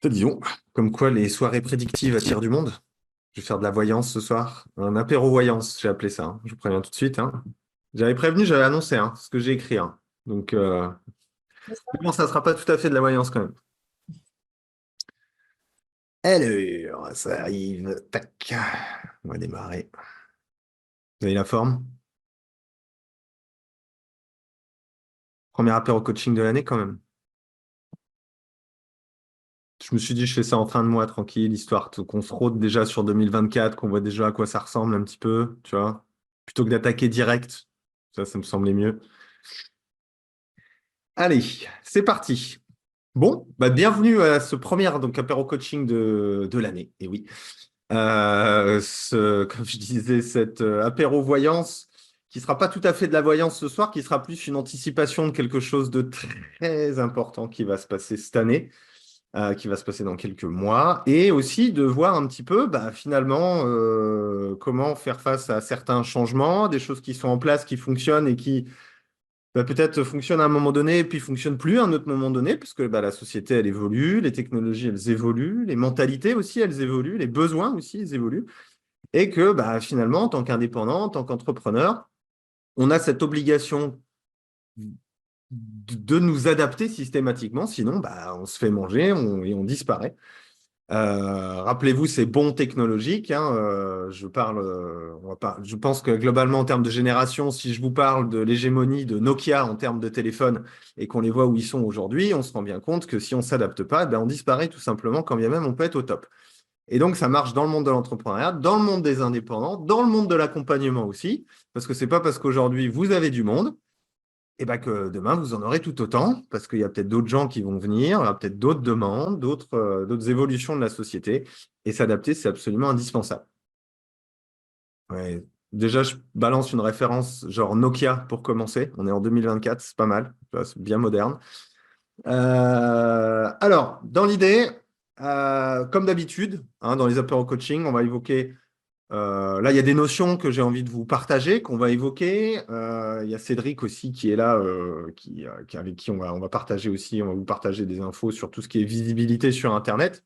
Disons, comme quoi les soirées prédictives attirent du monde. Je vais faire de la voyance ce soir. Un apéro-voyance, j'ai appelé ça, hein. Je vous préviens tout de suite, hein. J'avais prévenu, j'avais annoncé, hein, ce que j'ai écrit, hein. Donc, mais bon, ça ne sera pas tout à fait de la voyance quand même. Alors, ça arrive. Tac. On va démarrer. Vous avez la forme? Premier apéro coaching de l'année quand même. Je me suis dit, je fais ça en fin de mois, tranquille, histoire qu'on se rôde déjà sur 2024, qu'on voit déjà à quoi ça ressemble un petit peu, tu vois. Plutôt que d'attaquer direct. Ça me semblait mieux. Allez, c'est parti. Bon, bienvenue à ce premier donc, apéro coaching de l'année. Et oui, comme je disais, cette apéro voyance qui sera pas tout à fait de la voyance ce soir, qui sera plus une anticipation de quelque chose de très important qui va se passer cette année, qui va se passer dans quelques mois, et aussi de voir un petit peu finalement comment faire face à certains changements, des choses qui sont en place, qui fonctionnent et qui peut-être fonctionne à un moment donné et puis fonctionne plus à un autre moment donné, parce que la société, elle évolue, les technologies, elles évoluent, les mentalités aussi, elles évoluent, les besoins aussi, ils évoluent. Et que finalement, en tant qu'indépendant, en tant qu'entrepreneur, on a cette obligation de nous adapter systématiquement, sinon on se fait manger et on disparaît. Rappelez-vous, c'est bon technologique, hein, je pense que globalement, en termes de génération, si je vous parle de l'hégémonie de Nokia en termes de téléphone et qu'on les voit où ils sont aujourd'hui, on se rend bien compte que si on ne s'adapte pas, on disparaît tout simplement, quand bien même on peut être au top. Et donc, ça marche dans le monde de l'entrepreneuriat, dans le monde des indépendants, dans le monde de l'accompagnement aussi, parce que c'est pas parce qu'aujourd'hui vous avez du monde et que demain, vous en aurez tout autant, parce qu'il y a peut-être d'autres gens qui vont venir, il y aura peut-être d'autres demandes, d'autres évolutions de la société, et s'adapter, c'est absolument indispensable. Ouais. Déjà, je balance une référence genre Nokia pour commencer. On est en 2024, c'est pas mal, tu vois, c'est bien moderne. Alors, dans l'idée, comme d'habitude, hein, dans les apéros coaching, on va évoquer là, il y a des notions que j'ai envie de vous partager, qu'on va évoquer. Il y a Cédric aussi qui est là, avec qui on va partager aussi, on va vous partager des infos sur tout ce qui est visibilité sur Internet.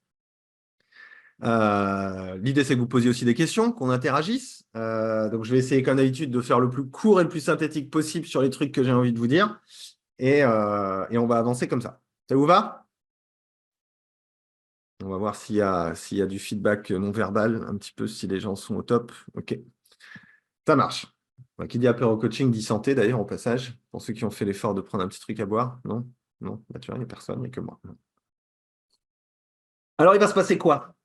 L'idée, c'est que vous posiez aussi des questions, qu'on interagisse. Donc, je vais essayer, comme d'habitude, de faire le plus court et le plus synthétique possible sur les trucs que j'ai envie de vous dire. Et on va avancer comme ça. Ça vous va? On va voir s'il y a du feedback non verbal, un petit peu, si les gens sont au top. OK. Ça marche. Qui dit apéro coaching dit santé d'ailleurs au passage, pour ceux qui ont fait l'effort de prendre un petit truc à boire. Non? Non? Tu vois, il n'y a personne, il n'y a que moi. Non. Alors il va se passer quoi?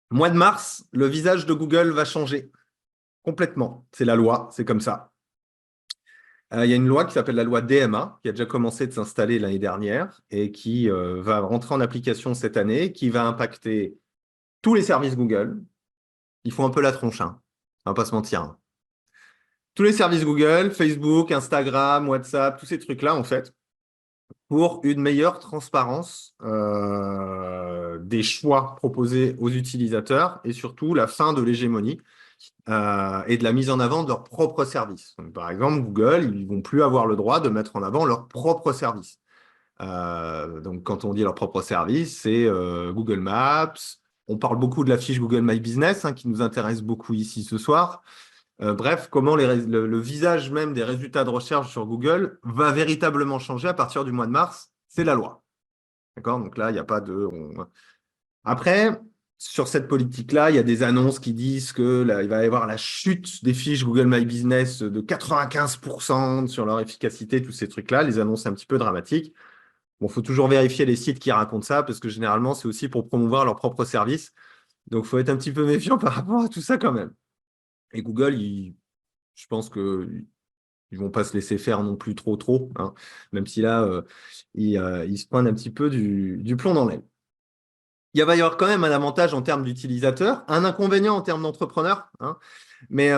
Mois de mars, le visage de Google va changer complètement. C'est la loi, c'est comme ça. Il y a une loi qui s'appelle la loi DMA, qui a déjà commencé de s'installer l'année dernière et qui va rentrer en application cette année, qui va impacter tous les services Google. Ils font un peu la tronche, hein. On va pas se mentir, hein. Tous les services Google, Facebook, Instagram, WhatsApp, tous ces trucs-là, en fait, pour une meilleure transparence des choix proposés aux utilisateurs et surtout la fin de l'hégémonie et de la mise en avant de leurs propres services. Donc, par exemple, Google, ils ne vont plus avoir le droit de mettre en avant leurs propres services. Donc, quand on dit leurs propres services, c'est Google Maps. On parle beaucoup de la fiche Google My Business, hein, qui nous intéresse beaucoup ici ce soir. Bref, comment le visage même des résultats de recherche sur Google va véritablement changer à partir du mois de mars. C'est la loi. D'accord? Donc là, il n'y a pas de. Après, sur cette politique-là, il y a des annonces qui disent que là, il va y avoir la chute des fiches Google My Business de 95% sur leur efficacité, tous ces trucs-là, les annonces un petit peu dramatiques. Bon, il faut toujours vérifier les sites qui racontent ça, parce que généralement, c'est aussi pour promouvoir leurs propres services. Donc, il faut être un petit peu méfiant par rapport à tout ça quand même. Et Google, je pense qu'ils ne vont pas se laisser faire non plus trop, hein, même si là, ils se prennent un petit peu du plomb dans l'aile. Il va y avoir quand même un avantage en termes d'utilisateurs, un inconvénient en termes d'entrepreneurs, hein, mais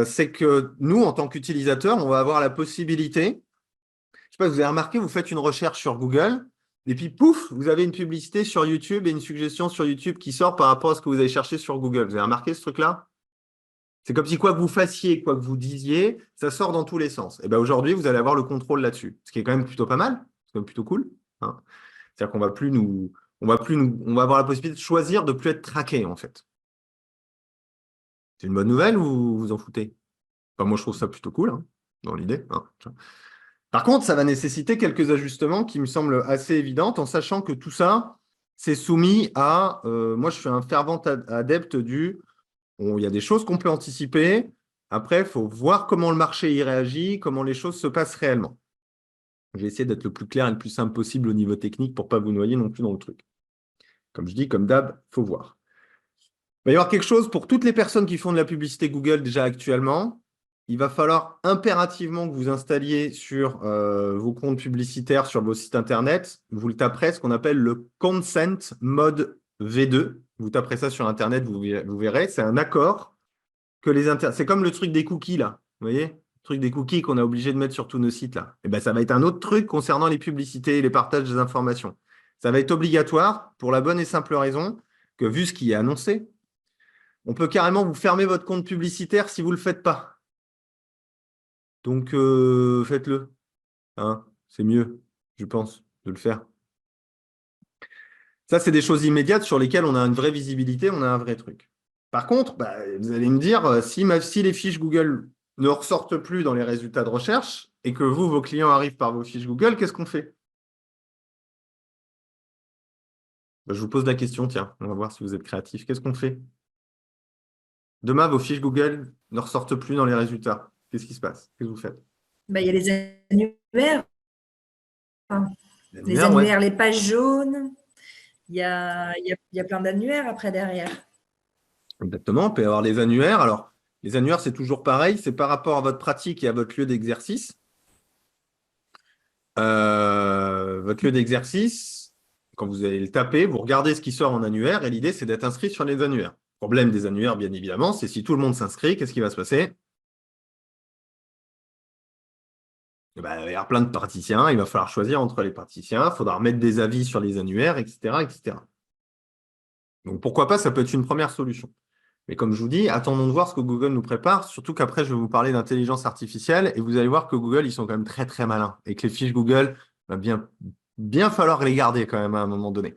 c'est que nous, en tant qu'utilisateurs, on va avoir la possibilité, je ne sais pas, vous avez remarqué, vous faites une recherche sur Google, et puis pouf, vous avez une publicité sur YouTube et une suggestion sur YouTube qui sort par rapport à ce que vous avez cherché sur Google. Vous avez remarqué ce truc-là? C'est comme si quoi que vous fassiez, quoi que vous disiez, ça sort dans tous les sens. Et bien aujourd'hui, vous allez avoir le contrôle là-dessus, ce qui est quand même plutôt pas mal, c'est quand même plutôt cool, hein. C'est-à-dire qu'on va plus on va avoir la possibilité de choisir de ne plus être traqué, en fait. C'est une bonne nouvelle ou vous vous en foutez? Enfin, moi, je trouve ça plutôt cool, hein, dans l'idée, hein. Par contre, ça va nécessiter quelques ajustements qui me semblent assez évidents, en sachant que tout ça, c'est soumis à… moi, je suis un fervent adepte du… il y a des choses qu'on peut anticiper. Après, il faut voir comment le marché y réagit, comment les choses se passent réellement. Je vais essayer d'être le plus clair et le plus simple possible au niveau technique pour ne pas vous noyer non plus dans le truc. Comme je dis, comme d'hab, il faut voir. Il va y avoir quelque chose pour toutes les personnes qui font de la publicité Google déjà actuellement. Il va falloir impérativement que vous installiez sur vos comptes publicitaires, sur vos sites Internet, vous le taperez, ce qu'on appelle le Consent Mode V2. Vous taperez ça sur Internet, vous verrez. C'est un accord que les c'est comme le truc des cookies, là. Vous voyez? Le truc des cookies qu'on a obligé de mettre sur tous nos sites, là. Et ben, ça va être un autre truc concernant les publicités et les partages des informations. Ça va être obligatoire pour la bonne et simple raison que, vu ce qui est annoncé, on peut carrément vous fermer votre compte publicitaire si vous ne le faites pas. Donc, faites-le. Hein, c'est mieux, je pense, de le faire. Ça, c'est des choses immédiates sur lesquelles on a une vraie visibilité, on a un vrai truc. Par contre, bah, vous allez me dire, si les fiches Google ne ressortent plus dans les résultats de recherche et que vous, vos clients arrivent par vos fiches Google, qu'est-ce qu'on fait? Bah, je vous pose la question, tiens, on va voir si vous êtes créatif. Qu'est-ce qu'on fait? Demain, vos fiches Google ne ressortent plus dans les résultats. Qu'est-ce qui se passe? Qu'est-ce que vous faites? Bah, il y a les annuaires, hein. Les Les annuaires, ouais. annuaires, les pages jaunes. Il y a plein d'annuaires après derrière. Exactement, on peut y avoir les annuaires. Alors, les annuaires, c'est toujours pareil, c'est par rapport à votre pratique et à votre lieu d'exercice. Votre lieu d'exercice, quand vous allez le taper, vous regardez ce qui sort en annuaire et l'idée, c'est d'être inscrit sur les annuaires. Le problème des annuaires, bien évidemment, c'est si tout le monde s'inscrit, qu'est-ce qui va se passer? Eh ben, il va y avoir plein de praticiens, il va falloir choisir entre les praticiens, il faudra mettre des avis sur les annuaires, etc., etc. Donc, pourquoi pas, ça peut être une première solution. Mais comme je vous dis, attendons de voir ce que Google nous prépare, surtout qu'après, je vais vous parler d'intelligence artificielle et vous allez voir que Google, ils sont quand même très, très malins et que les fiches Google, va bien falloir les garder quand même à un moment donné.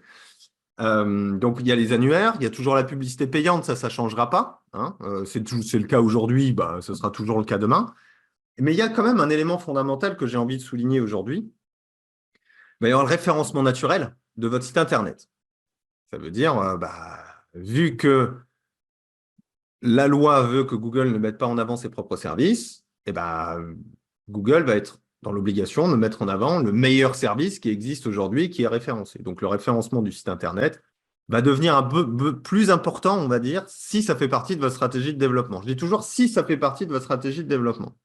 Donc, il y a les annuaires, il y a toujours la publicité payante, ça ne changera pas, hein. C'est le cas aujourd'hui, bah, ce sera toujours le cas demain. Mais il y a quand même un élément fondamental que j'ai envie de souligner aujourd'hui. Il va y avoir le référencement naturel de votre site Internet. Ça veut dire, bah, vu que la loi veut que Google ne mette pas en avant ses propres services, et ben, Google va être dans l'obligation de mettre en avant le meilleur service qui existe aujourd'hui, qui est référencé. Donc, le référencement du site Internet va devenir un peu plus important, on va dire, si ça fait partie de votre stratégie de développement. Je dis toujours si ça fait partie de votre stratégie de développement.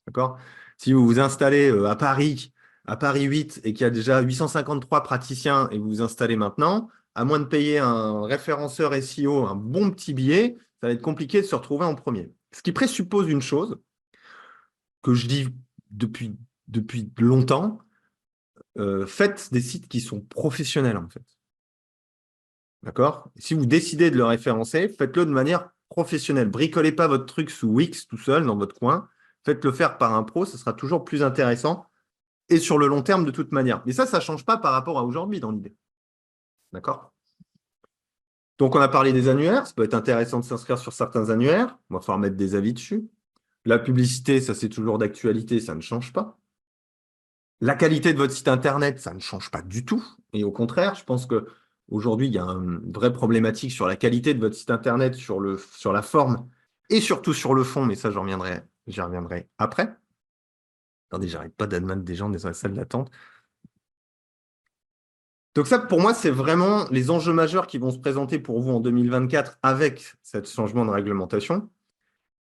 D'accord? Si vous vous installez à Paris 8, et qu'il y a déjà 853 praticiens et vous vous installez maintenant, à moins de payer un référenceur SEO, un bon petit billet, ça va être compliqué de se retrouver en premier. Ce qui présuppose une chose que je dis depuis longtemps, faites des sites qui sont professionnels en fait. D'accord? Si vous décidez de le référencer, faites-le de manière professionnelle. Bricolez pas votre truc sous Wix tout seul dans votre coin. Faites-le faire par un pro, ce sera toujours plus intéressant et sur le long terme de toute manière. Mais ça ne change pas par rapport à aujourd'hui dans l'idée. D'accord? Donc, on a parlé des annuaires. Ça peut être intéressant de s'inscrire sur certains annuaires. Il va falloir mettre des avis dessus. La publicité, ça c'est toujours d'actualité, ça ne change pas. La qualité de votre site Internet, ça ne change pas du tout. Et au contraire, je pense qu'aujourd'hui, il y a une vraie problématique sur la qualité de votre site Internet, sur la forme et surtout sur le fond. Mais ça, j'y reviendrai après. Attendez, j'arrête pas d'admettre des gens dans la salle d'attente. Donc ça, pour moi, c'est vraiment les enjeux majeurs qui vont se présenter pour vous en 2024 avec ce changement de réglementation.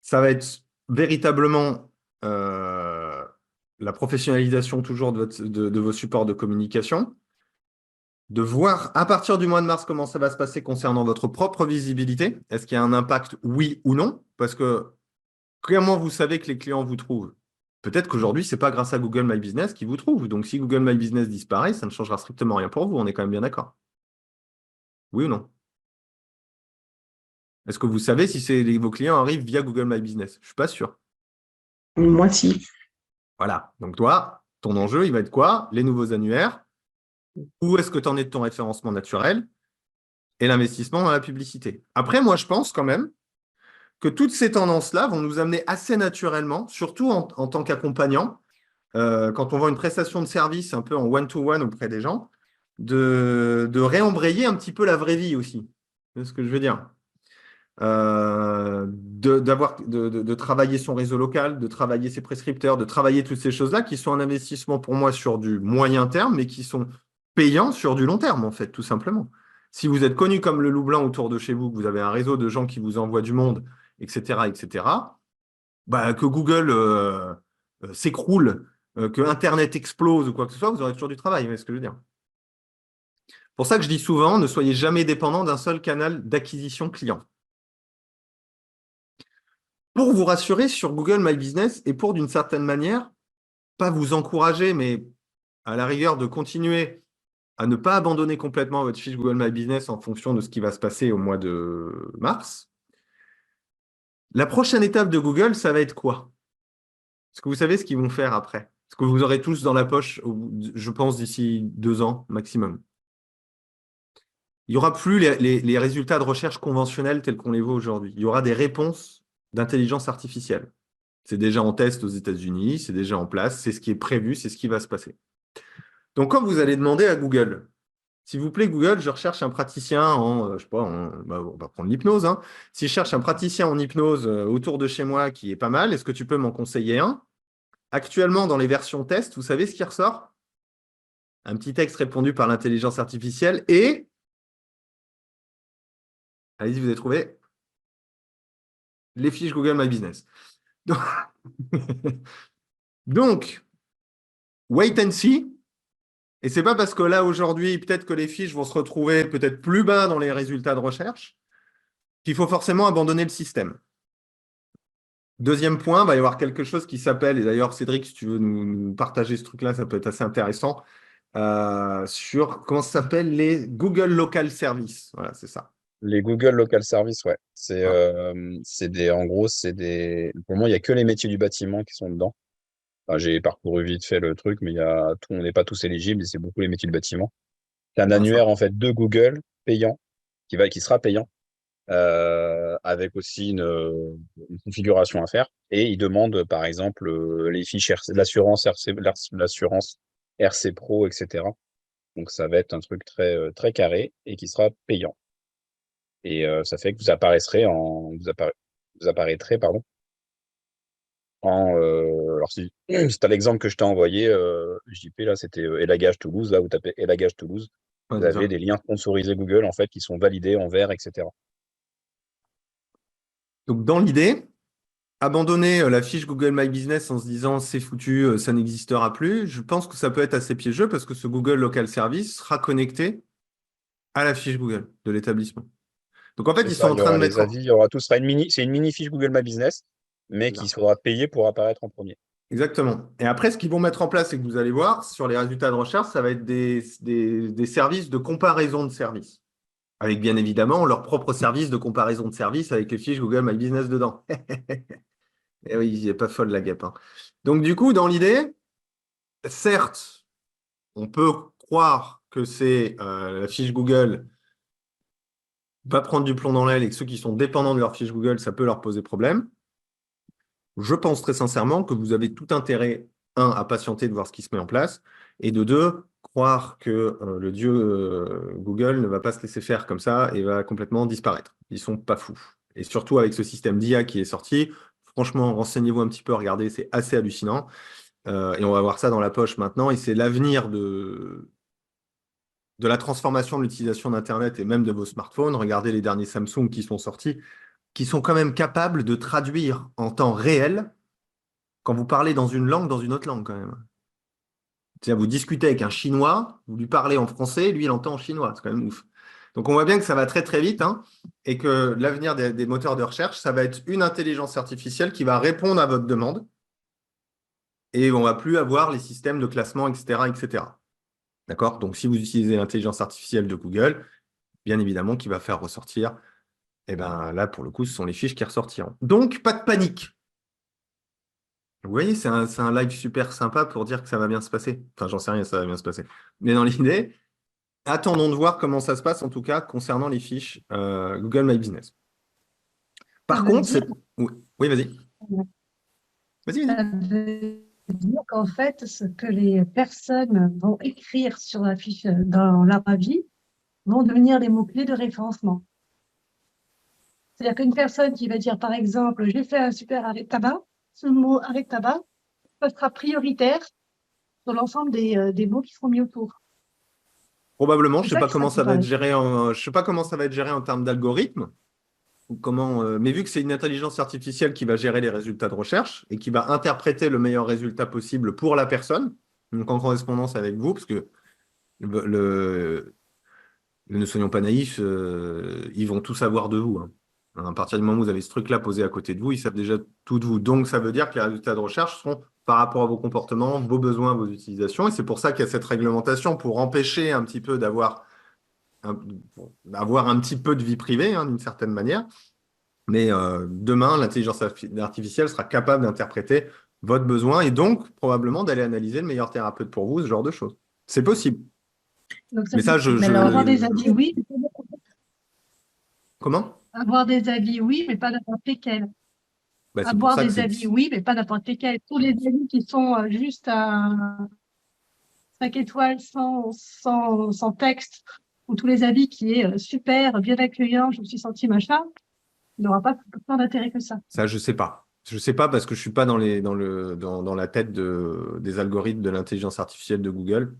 Ça va être véritablement la professionnalisation toujours de vos supports de communication, de voir à partir du mois de mars comment ça va se passer concernant votre propre visibilité. Est-ce qu'il y a un impact, oui ou non? Parce que comment vous savez que les clients vous trouvent? Peut-être qu'aujourd'hui, ce n'est pas grâce à Google My Business qu'ils vous trouvent. Donc, si Google My Business disparaît, ça ne changera strictement rien pour vous. On est quand même bien d'accord. Oui ou non? Est-ce que vous savez si vos clients arrivent via Google My Business? Je ne suis pas sûr. Moi, si. Voilà. Donc, toi, ton enjeu, il va être quoi? Les nouveaux annuaires. Où est-ce que tu en es de ton référencement naturel et l'investissement dans la publicité. Après, moi, je pense quand même que toutes ces tendances-là vont nous amener assez naturellement, surtout en tant qu'accompagnant, quand on vend une prestation de service un peu en one-to-one auprès des gens, de réembrayer un petit peu la vraie vie aussi. C'est ce que je veux dire. De travailler son réseau local, de travailler ses prescripteurs, de travailler toutes ces choses-là qui sont un investissement pour moi sur du moyen terme, mais qui sont payants sur du long terme, en fait, tout simplement. Si vous êtes connu comme le loup blanc autour de chez vous, que vous avez un réseau de gens qui vous envoient du monde, etc., etc., bah, que Google s'écroule, que Internet explose ou quoi que ce soit, vous aurez toujours du travail, vous voyez ce que je veux dire. Pour ça que je dis souvent, ne soyez jamais dépendant d'un seul canal d'acquisition client. Pour vous rassurer sur Google My Business et pour, d'une certaine manière, pas vous encourager, mais à la rigueur de continuer à ne pas abandonner complètement votre fiche Google My Business en fonction de ce qui va se passer au mois de mars. La prochaine étape de Google, ça va être quoi? Est-ce que vous savez ce qu'ils vont faire après? Ce que vous aurez tous dans la poche, je pense, d'ici 2 ans maximum. Il n'y aura plus les résultats de recherche conventionnels tels qu'on les voit aujourd'hui. Il y aura des réponses d'intelligence artificielle. C'est déjà en test aux États-Unis, c'est déjà en place, c'est ce qui est prévu, c'est ce qui va se passer. Donc, quand vous allez demander à Google, s'il vous plaît, Google, je recherche un praticien en, je sais pas, on va prendre l'hypnose, hein. Si je cherche un praticien en hypnose autour de chez moi qui est pas mal, est-ce que tu peux m'en conseiller un? Actuellement, dans les versions test, vous savez ce qui ressort? Un petit texte répondu par l'intelligence artificielle et, allez-y, vous avez trouvé les fiches Google My Business. Donc, donc, wait and see. Et c'est pas parce que là, aujourd'hui, peut-être que les fiches vont se retrouver peut-être plus bas dans les résultats de recherche qu'il faut forcément abandonner le système. Deuxième point, il va y avoir quelque chose qui s'appelle, et d'ailleurs, Cédric, si tu veux nous partager ce truc-là, ça peut être assez intéressant, sur comment ça s'appelle les Google Local Services. Voilà, c'est ça. Les Google Local Services, ouais. Voilà. En gros, pour moi, il y a que les métiers du bâtiment qui sont dedans. Enfin, j'ai parcouru vite fait le truc, mais on n'est pas tous éligibles et c'est beaucoup les métiers du bâtiment. C'est un Bien sûr. annuaire, en fait, de Google payant, qui sera payant, avec aussi une configuration à faire. Et il demande, par exemple, les fiches l'assurance l'assurance RC Pro, etc. Donc, ça va être un truc très carré et qui sera payant. Et ça fait que vous apparaîtrez, pardon, alors si tu as l'exemple que je t'ai envoyé, JP, là, c'était Élagage Toulouse, là, vous tapez Élagage Toulouse, Ouais, vous c'est avez ça. des liens sponsorisés Google, en fait, qui sont validés en vert, etc. Donc, dans l'idée, abandonner la fiche Google My Business en se disant c'est foutu, ça n'existera plus, je pense que ça peut être assez piégeux parce que ce Google Local Service sera connecté à la fiche Google de l'établissement. Donc, en fait, C'est ils sont ça, en il y train de aura les mettre. avis, il y aura tout, c'est une mini fiche Google My Business, mais qui sera payée pour apparaître en premier. Exactement. Et après, ce qu'ils vont mettre en place et que vous allez voir sur les résultats de recherche, ça va être des services de comparaison de services. Avec bien évidemment leur propre service de comparaison de services avec les fiches Google My Business dedans. Et oui, il n'est pas folle la guêpe, hein. Donc, du coup, dans l'idée, certes, on peut croire que c'est la fiche Google va prendre du plomb dans l'aile et que ceux qui sont dépendants de leur fiche Google, ça peut leur poser problème. Je pense très sincèrement que vous avez tout intérêt, un, à patienter de voir ce qui se met en place, et de deux, croire que le dieu Google ne va pas se laisser faire comme ça et va complètement disparaître. Ils sont pas fous. Et surtout avec ce système d'IA qui est sorti, franchement, renseignez-vous un petit peu, regardez, c'est assez hallucinant. Et on va voir ça dans la poche maintenant, et c'est l'avenir de la transformation de l'utilisation d'Internet et même de vos smartphones. Regardez les derniers Samsung qui sont sortis, qui sont quand même capables de traduire en temps réel quand vous parlez dans une langue, dans une autre langue quand même. C'est-à-dire, vous discutez avec un Chinois, vous lui parlez en français, lui, il entend en chinois. C'est quand même ouf. Donc, on voit bien que ça va très, très vite, hein, et que l'avenir des moteurs de recherche, ça va être une intelligence artificielle qui va répondre à votre demande, et on ne va plus avoir les systèmes de classement, etc., etc. D'accord? Donc, si vous utilisez l'intelligence artificielle de Google, bien évidemment, qui va faire ressortir, et ben là, pour le coup, ce sont les fiches qui ressortiront. Donc, pas de panique. Vous voyez, c'est un live super sympa pour dire que ça va bien se passer. Enfin, j'en sais rien, ça va bien se passer. Mais dans l'idée, attendons de voir comment ça se passe, en tout cas, concernant les fiches Google My Business. Ça Par veut contre, dire, oui, vas-y. Vas-y, ça vas-y. veut dire qu'en fait, ce que les personnes vont écrire sur la fiche dans leur avis vont devenir les mots-clés de référencement. C'est-à-dire qu'une personne qui va dire, par exemple, j'ai fait un super arrêt de tabac, ce mot arrêt de tabac sera prioritaire sur l'ensemble des mots qui seront mis autour. Probablement, je C'est sais ça pas qui sera comment ça va être préparé. géré je sais pas comment ça va être géré en termes d'algorithme, ou comment, mais vu que c'est une intelligence artificielle qui va gérer les résultats de recherche et qui va interpréter le meilleur résultat possible pour la personne, donc en correspondance avec vous, parce que ne soyons pas naïfs, ils vont tout savoir de vous, hein. À partir du moment où vous avez ce truc-là posé à côté de vous, ils savent déjà tout de vous. Donc, ça veut dire que les résultats de recherche seront par rapport à vos comportements, vos besoins, vos utilisations. Et c'est pour ça qu'il y a cette réglementation pour empêcher un petit peu d'avoir un petit peu de vie privée, hein, d'une certaine manière. Mais demain, l'intelligence artificielle sera capable d'interpréter votre besoin et donc probablement d'aller analyser le meilleur thérapeute pour vous, ce genre de choses. C'est possible. Donc, ça Mais ça, Mais alors, avoir des avis, oui, Comment? avoir des avis, oui, mais pas n'importe lesquels. Bah, c'est pour Avoir ça que des avis, oui, mais pas n'importe lesquels. Tous les avis qui sont juste à 5 étoiles sans texte, ou tous les avis qui est super, bien accueillant, je me suis senti machin, il n'aura pas tant d'intérêt que ça. Ça, je sais pas. Je sais pas parce que je suis pas dans la tête des algorithmes de l'intelligence artificielle de Google.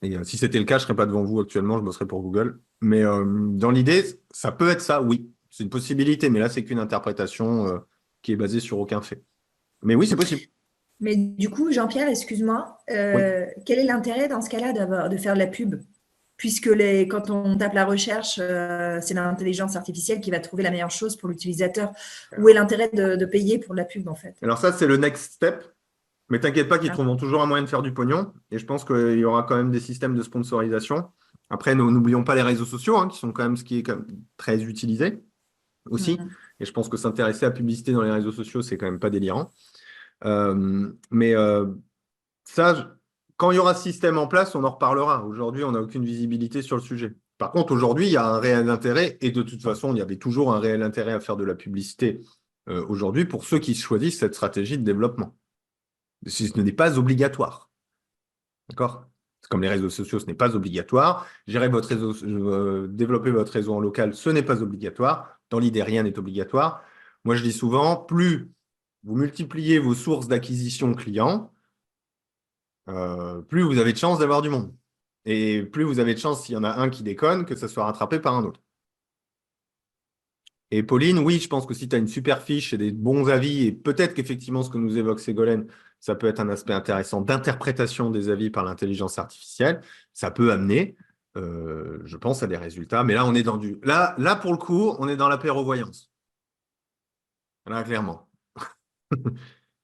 Et si c'était le cas, je serais pas devant vous actuellement, je bosserais pour Google. Mais dans l'idée, ça peut être ça, oui. C'est une possibilité, mais là, c'est qu'une interprétation qui est basée sur aucun fait. Mais oui, c'est possible. Mais du coup, Jean-Pierre, excuse-moi, Oui. quel est l'intérêt dans ce cas-là de faire de la pub? Puisque quand on tape la recherche, c'est l'intelligence artificielle qui va trouver la meilleure chose pour l'utilisateur. Où est l'intérêt de payer pour de la pub, en fait? Alors ça, c'est le next step. Mais t'inquiète pas qu'ils Ah, trouveront toujours un moyen de faire du pognon. Et je pense qu'il y aura quand même des systèmes de sponsorisation. Après, n'oublions pas les réseaux sociaux, hein, qui sont quand même ce qui est quand même très utilisé aussi. mhm. Et je pense que s'intéresser à la publicité dans les réseaux sociaux, c'est quand même pas délirant. Mais ça, quand il y aura ce système en place, on en reparlera. Aujourd'hui, on n'a aucune visibilité sur le sujet. Par contre, aujourd'hui, il y a un réel intérêt, et de toute façon, il y avait toujours un réel intérêt à faire de la publicité aujourd'hui pour ceux qui choisissent cette stratégie de développement. Ce n'est pas obligatoire. D'accord? Comme les réseaux sociaux, ce n'est pas obligatoire. Gérer votre réseau, développer votre réseau en local, ce n'est pas obligatoire. Dans l'idée, rien n'est obligatoire. Moi, je dis souvent, plus vous multipliez vos sources d'acquisition clients, plus vous avez de chances d'avoir du monde. Et plus vous avez de chances, s'il y en a un qui déconne, que ça soit rattrapé par un autre. Et Pauline, oui, je pense que si tu as une super fiche et des bons avis, et peut-être qu'effectivement, ce que nous évoque Ségolène, ça peut être un aspect intéressant d'interprétation des avis par l'intelligence artificielle, ça peut amener, je pense, à des résultats. Mais là, on est dans Là, pour le coup, on est dans la clairvoyance. Là, clairement.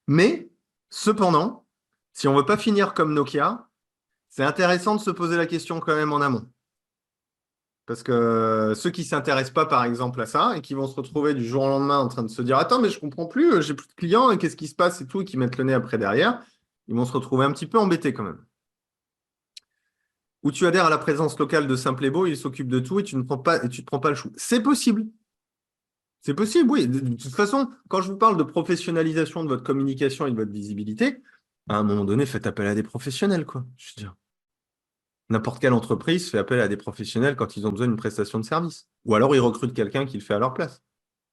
Mais, cependant, si on ne veut pas finir comme Nokia, c'est intéressant de se poser la question quand même en amont. Parce que ceux qui ne s'intéressent pas, par exemple, à ça, et qui vont se retrouver du jour au lendemain en train de se dire attends, mais je ne comprends plus, j'ai plus de clients, et qu'est-ce qui se passe et tout, et qui mettent le nez après derrière, ils vont se retrouver un petit peu embêtés quand même. Ou tu adhères à la présence locale de Simple et Beau, il s'occupe de tout et tu ne prends pas, et tu te prends pas le chou. C'est possible. C'est possible, oui. De toute façon, quand je vous parle de professionnalisation de votre communication et de votre visibilité, à un moment donné, faites appel à des professionnels, quoi. Je veux dire. N'importe quelle entreprise fait appel à des professionnels quand ils ont besoin d'une prestation de service. Ou alors ils recrutent quelqu'un qui le fait à leur place.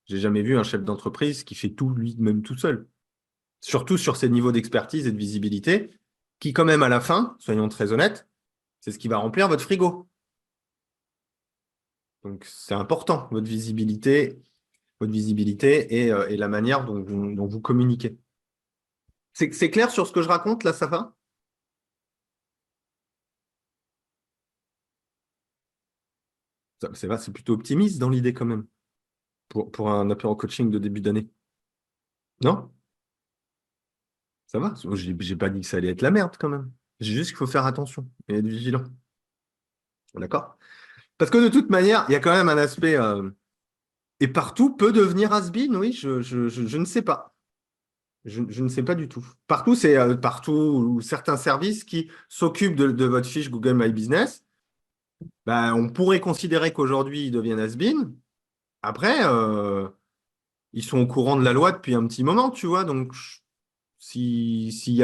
J'ai jamais vu un chef d'entreprise qui fait tout lui-même tout seul. Surtout sur ces niveaux d'expertise et de visibilité, qui quand même à la fin, soyons très honnêtes, c'est ce qui va remplir votre frigo. Donc c'est important, votre visibilité et la manière dont vous communiquez. C'est clair sur ce que je raconte là, ça va? C'est plutôt optimiste dans l'idée quand même, pour un apéro coaching de début d'année. Non? Ça va? J'ai pas dit que ça allait être la merde quand même. J'ai juste qu'il faut faire attention et être vigilant. D'accord? Parce que de toute manière, il y a quand même un aspect. Et partout peut devenir has-been, oui, je ne sais pas. Je ne sais pas du tout. Partout, c'est partout où certains services qui s'occupent de votre fiche Google My Business Ben, on pourrait considérer qu'aujourd'hui, ils deviennent has-been. Après, ils sont au courant de la loi depuis un petit moment, tu vois. Donc, s'ils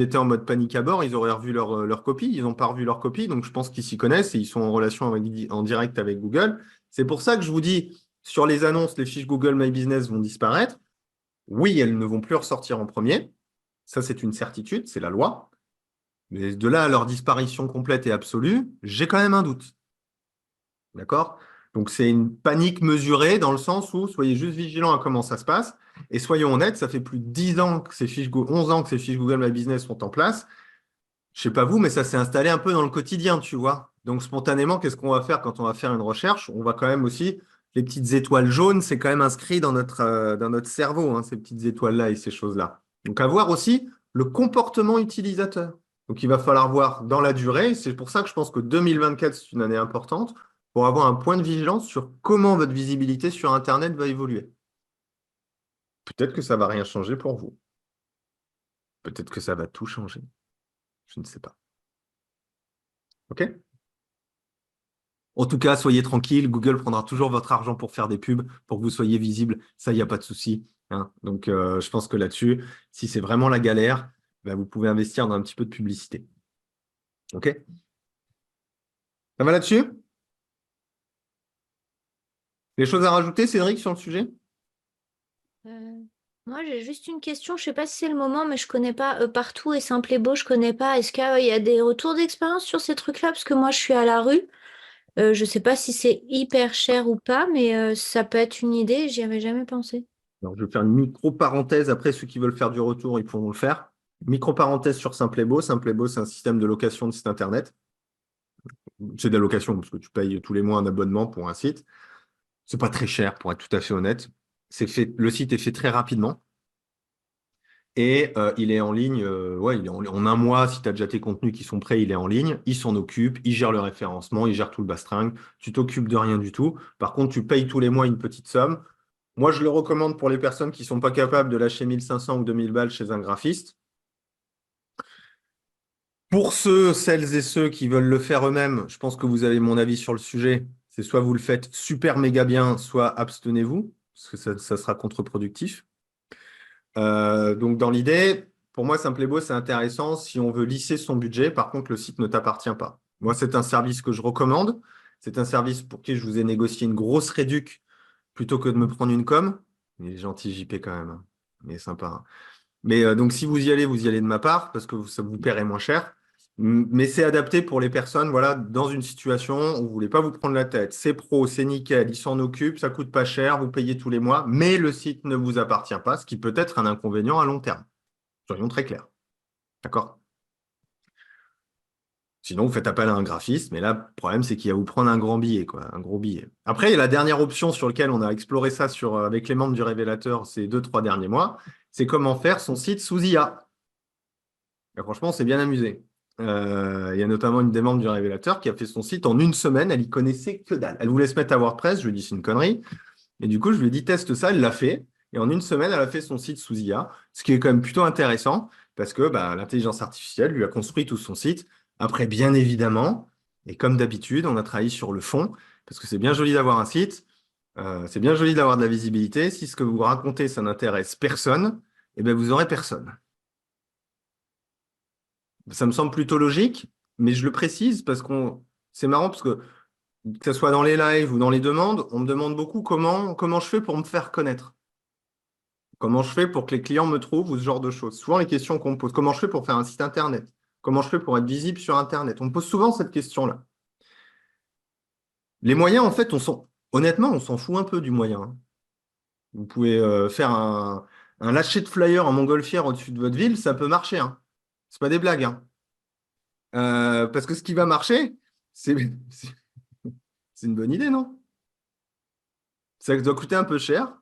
étaient en mode panique à bord, ils auraient revu leur copie. Ils n'ont pas revu leur copie. Donc, je pense qu'ils s'y connaissent et ils sont en relation en direct avec Google. C'est pour ça que je vous dis, sur les annonces, les fiches Google My Business vont disparaître. Oui, elles ne vont plus ressortir en premier. Ça, c'est une certitude, c'est la loi. Mais de là à leur disparition complète et absolue, j'ai quand même un doute. D'accord? Donc, c'est une panique mesurée dans le sens où soyez juste vigilants à comment ça se passe. Et soyons honnêtes, ça fait plus de 10 ans que 11 ans que ces fiches Google My Business sont en place. Je sais pas vous, mais ça s'est installé un peu dans le quotidien, tu vois. Donc, spontanément, qu'est-ce qu'on va faire quand on va faire une recherche? On va quand même aussi, les petites étoiles jaunes, c'est quand même inscrit dans notre cerveau, hein, ces petites étoiles-là et ces choses-là. Donc, à voir aussi le comportement utilisateur. Donc, il va falloir voir dans la durée. C'est pour ça que je pense que 2024, c'est une année importante pour avoir un point de vigilance sur comment votre visibilité sur Internet va évoluer. Peut-être que ça va rien changer pour vous. Peut-être que ça va tout changer. Je ne sais pas. OK? En tout cas, soyez tranquille, Google prendra toujours votre argent pour faire des pubs, pour que vous soyez visible. Ça, il n'y a pas de souci, hein. Donc, je pense que là-dessus, si c'est vraiment la galère, ben, vous pouvez investir dans un petit peu de publicité. OK? Ça va là-dessus? Des choses à rajouter, Cédric, sur le sujet? Euh, Moi, j'ai juste une question. Je sais pas si c'est le moment, mais je connais pas Partout et Simple et Beau, je connais pas. Est-ce qu'il y a des retours d'expérience sur ces trucs-là? Parce que moi, je suis à la rue. Je sais pas si c'est hyper cher ou pas, mais ça peut être une idée. J'y avais jamais pensé. Alors, je vais faire une micro-parenthèse. Après, ceux qui veulent faire du retour, ils pourront le faire. Micro-parenthèse sur Simple et Beau. Simple et Beau, c'est un système de location de site Internet. C'est de la location parce que tu payes tous les mois un abonnement pour un site. C'est pas très cher, pour être tout à fait honnête. Le site est fait très rapidement. Et il est en ligne, ouais, en un mois, si tu as déjà tes contenus qui sont prêts, il est en ligne, il s'en occupe, il gère le référencement, il gère tout le bastring, tu t'occupes de rien du tout. Par contre, tu payes tous les mois une petite somme. Moi, je le recommande pour les personnes qui ne sont pas capables de lâcher 1500 ou 2000 balles chez un graphiste. Pour celles et ceux qui veulent le faire eux-mêmes, je pense que vous avez mon avis sur le sujet. C'est soit vous le faites super méga bien, soit abstenez-vous, parce que ça sera contre-productif. Donc, dans l'idée, pour moi, Simple et Beau, c'est intéressant si on veut lisser son budget. Par contre, le site ne t'appartient pas. Moi, c'est un service que je recommande. C'est un service pour qui je vous ai négocié une grosse réduc plutôt que de me prendre une com. Il est gentil, JP, quand même, hein. Il est sympa, hein. Mais donc, si vous y allez de ma part parce que ça vous paierait moins cher. Mais c'est adapté pour les personnes, voilà, dans une situation où vous ne voulez pas vous prendre la tête. C'est pro, c'est nickel, ils s'en occupent, ça coûte pas cher, vous payez tous les mois, mais le site ne vous appartient pas, ce qui peut être un inconvénient à long terme. Soyons très clairs. D'accord? Sinon, vous faites appel à un graphiste, mais là, le problème, c'est qu'il va vous prendre un grand billet, quoi, un gros billet. Après, il y a la dernière option sur laquelle on a exploré ça avec les membres du Révélateur ces 2-3 derniers mois, c'est comment faire son site sous IA. Et franchement, on s'est bien amusé. Il y a notamment une des membres du Révélateur qui a fait son site en une semaine. Elle y connaissait que dalle. Elle voulait se mettre à WordPress. Je lui ai dit, c'est une connerie. Et du coup, je lui ai dit, teste ça. Elle l'a fait. Et en une semaine, elle a fait son site sous IA, ce qui est quand même plutôt intéressant parce que l'intelligence artificielle lui a construit tout son site. Après, bien évidemment, et comme d'habitude, on a travaillé sur le fond parce que c'est bien joli d'avoir un site. C'est bien joli d'avoir de la visibilité. Si ce que vous racontez, ça n'intéresse personne, eh ben, vous aurez personne. Ça me semble plutôt logique, mais je le précise parce c'est marrant parce que ce soit dans les lives ou dans les demandes, on me demande beaucoup comment je fais pour me faire connaître. Comment je fais pour que les clients me trouvent ou ce genre de choses. Souvent, les questions qu'on me pose, comment je fais pour faire un site Internet? Comment je fais pour être visible sur Internet? On me pose souvent cette question-là. Les moyens, en fait, honnêtement, on s'en fout un peu du moyen, hein. Vous pouvez faire un lâcher de flyer en montgolfière au-dessus de votre ville, ça peut marcher, hein. C'est pas des blagues, hein. Parce que ce qui va marcher, c'est c'est une bonne idée, non? Ça doit coûter un peu cher.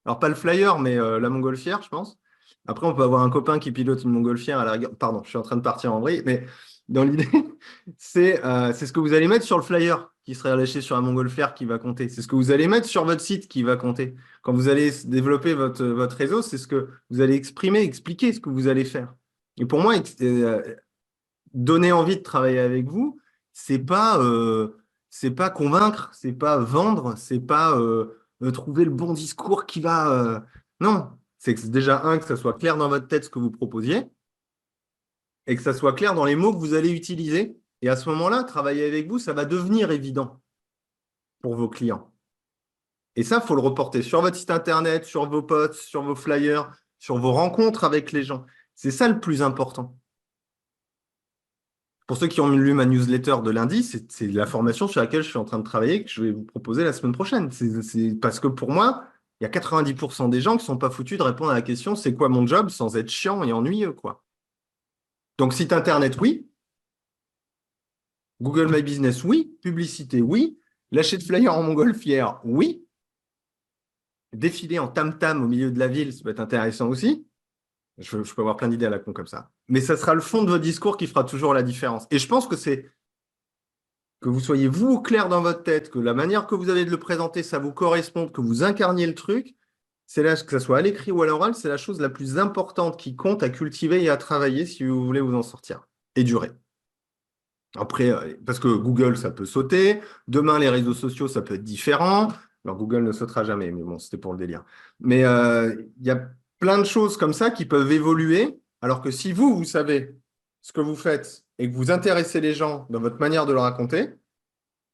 Alors, pas le flyer, mais la montgolfière, je pense. Après, on peut avoir un copain qui pilote une montgolfière à la rigueur. Pardon, je suis en train de partir en vrille, mais dans l'idée, c'est ce que vous allez mettre sur le flyer qui serait relâché sur la montgolfière qui va compter. C'est ce que vous allez mettre sur votre site qui va compter. Quand vous allez développer votre réseau, c'est ce que vous allez expliquer ce que vous allez faire. Et pour moi, donner envie de travailler avec vous, c'est pas convaincre, c'est pas vendre, c'est pas trouver le bon discours qui va. Non, c'est que déjà que ça soit clair dans votre tête ce que vous proposiez et que ça soit clair dans les mots que vous allez utiliser. Et à ce moment-là, travailler avec vous, ça va devenir évident pour vos clients. Et ça, il faut le reporter sur votre site internet, sur vos posts, sur vos flyers, sur vos rencontres avec les gens. C'est ça le plus important. Pour ceux qui ont lu ma newsletter de lundi, c'est la formation sur laquelle je suis en train de travailler que je vais vous proposer la semaine prochaine. C'est parce que pour moi, il y a 90% des gens qui ne sont pas foutus de répondre à la question c'est quoi mon job sans être chiant et ennuyeux, quoi. Donc, site internet, oui. Google My Business, oui. Publicité, oui. Lâcher de flyers en montgolfière, oui. Défiler en tam-tam au milieu de la ville, ça peut être intéressant aussi. Je peux avoir plein d'idées à la con comme ça. Mais ça sera le fond de votre discours qui fera toujours la différence. Et je pense que c'est que vous soyez vous au clair dans votre tête, que la manière que vous avez de le présenter, ça vous corresponde, que vous incarniez le truc, c'est là, que ce soit à l'écrit ou à l'oral, c'est la chose la plus importante qui compte à cultiver et à travailler si vous voulez vous en sortir et durer. Après, parce que Google, ça peut sauter. Demain, les réseaux sociaux, ça peut être différent. Alors, Google ne sautera jamais, mais bon, c'était pour le délire. Mais il y a plein de choses comme ça qui peuvent évoluer, alors que si vous savez ce que vous faites et que vous intéressez les gens dans votre manière de le raconter,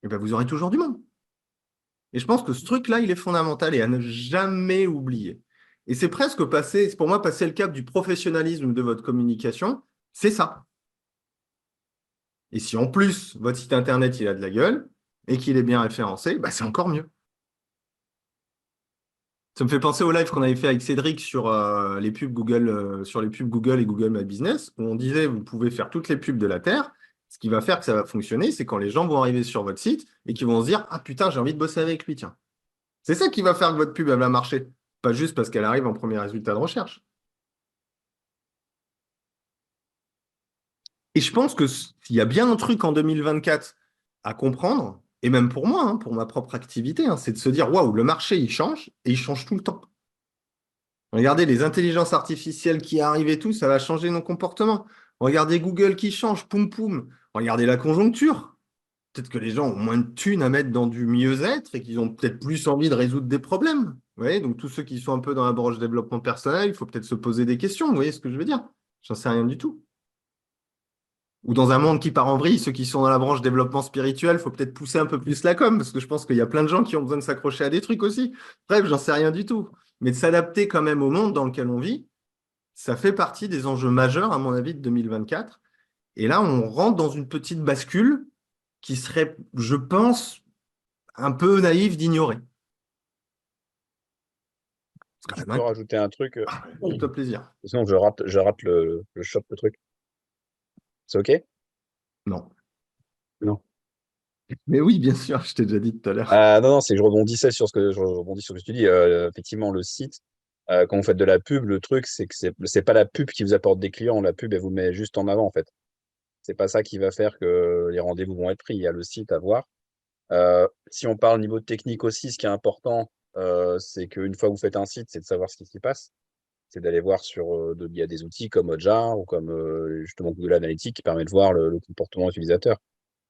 eh ben, vous aurez toujours du monde. Et je pense que ce truc-là, il est fondamental et à ne jamais oublier. Et c'est presque c'est pour moi, passer le cap du professionnalisme de votre communication, c'est ça. Et si en plus, votre site internet, il a de la gueule et qu'il est bien référencé, bah, c'est encore mieux. Ça me fait penser au live qu'on avait fait avec Cédric sur les pubs Google, sur les pubs Google et Google My Business, où on disait vous pouvez faire toutes les pubs de la Terre. Ce qui va faire que ça va fonctionner, c'est quand les gens vont arriver sur votre site et qu'ils vont se dire ah putain, j'ai envie de bosser avec lui, tiens. C'est ça qui va faire que votre pub elle va marcher, pas juste parce qu'elle arrive en premier résultat de recherche. Et je pense que s'il y a bien un truc en 2024 à comprendre, et même pour moi, hein, pour ma propre activité, hein, c'est de se dire waouh, le marché il change et il change tout le temps. Regardez les intelligences artificielles qui arrivent et tout, ça va changer nos comportements. Regardez Google qui change, poum poum. Regardez la conjoncture. Peut-être que les gens ont moins de thunes à mettre dans du mieux-être et qu'ils ont peut-être plus envie de résoudre des problèmes. Vous voyez, donc tous ceux qui sont un peu dans la branche développement personnel, il faut peut-être se poser des questions. Vous voyez ce que je veux dire? J'en sais rien du tout. Ou dans un monde qui part en vrille, ceux qui sont dans la branche développement spirituel, il faut peut-être pousser un peu plus la com, parce que je pense qu'il y a plein de gens qui ont besoin de s'accrocher à des trucs aussi. Bref, j'en sais rien du tout. Mais de s'adapter quand même au monde dans lequel on vit, ça fait partie des enjeux majeurs, à mon avis, de 2024. Et là, on rentre dans une petite bascule qui serait, je pense, un peu naïf d'ignorer. Je peux rajouter un truc, Fais-toi plaisir. sinon je rate le shop, le truc. C'est OK? Non. Non. Mais oui, bien sûr, je t'ai déjà dit tout à l'heure. Non, c'est que je rebondis sur ce que tu dis. Effectivement, le site, quand vous faites de la pub, le truc, c'est que c'est pas la pub qui vous apporte des clients. La pub, elle vous met juste en avant, en fait. C'est pas ça qui va faire que les rendez-vous vont être pris. Il y a le site à voir. Si on parle niveau technique aussi, ce qui est important, c'est qu'une fois que vous faites un site, c'est de savoir ce qui s'y passe. C'est d'aller voir il y a des outils comme Hotjar ou comme justement Google Analytics qui permet de voir le comportement utilisateur,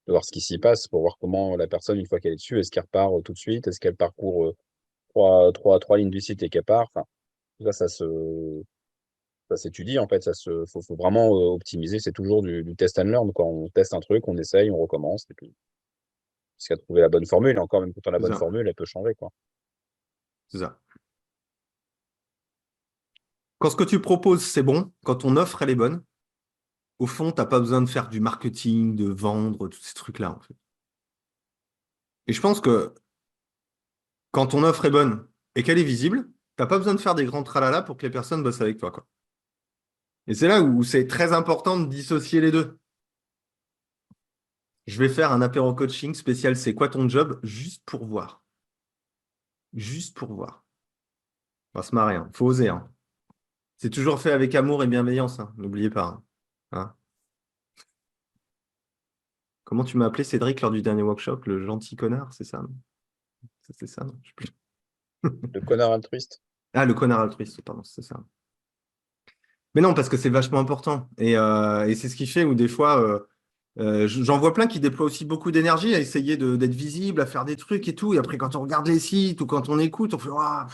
de voir ce qui s'y passe pour voir comment la personne, une fois qu'elle est dessus, est-ce qu'elle repart tout de suite, est-ce qu'elle parcourt trois lignes du site et qu'elle part. Enfin, tout ça, ça s'étudie en fait. Faut vraiment optimiser. C'est toujours du test and learn, quoi. On teste un truc, on essaye, on recommence et puis jusqu'à trouver la bonne formule. Et encore, même quand on a la bonne formule, elle peut changer, quoi. C'est ça. Quand ce que tu proposes, c'est bon, quand ton offre, elle est bonne, au fond, tu n'as pas besoin de faire du marketing, de vendre, tous ces trucs-là, en fait. Et je pense que quand ton offre est bonne et qu'elle est visible, tu n'as pas besoin de faire des grands tralala pour que les personnes bossent avec toi, quoi. Et c'est là où c'est très important de dissocier les deux. Je vais faire un apéro coaching spécial, c'est quoi ton job? Juste pour voir. Juste pour voir. On va se marrer, hein. Faut oser, hein. C'est toujours fait avec amour et bienveillance, hein. N'oubliez pas, hein. Hein. Comment tu m'as appelé, Cédric, lors du dernier workshop? Le gentil connard, c'est ça? C'est ça, non? Je sais plus. Le connard altruiste. Ah, le connard altruiste, pardon, c'est ça. Mais non, parce que c'est vachement important. Et c'est ce qui fait où des fois, J'en vois plein qui déploient aussi beaucoup d'énergie à essayer d'être visible, à faire des trucs et tout. Et après, quand on regarde les sites ou quand on écoute, on fait Ouah,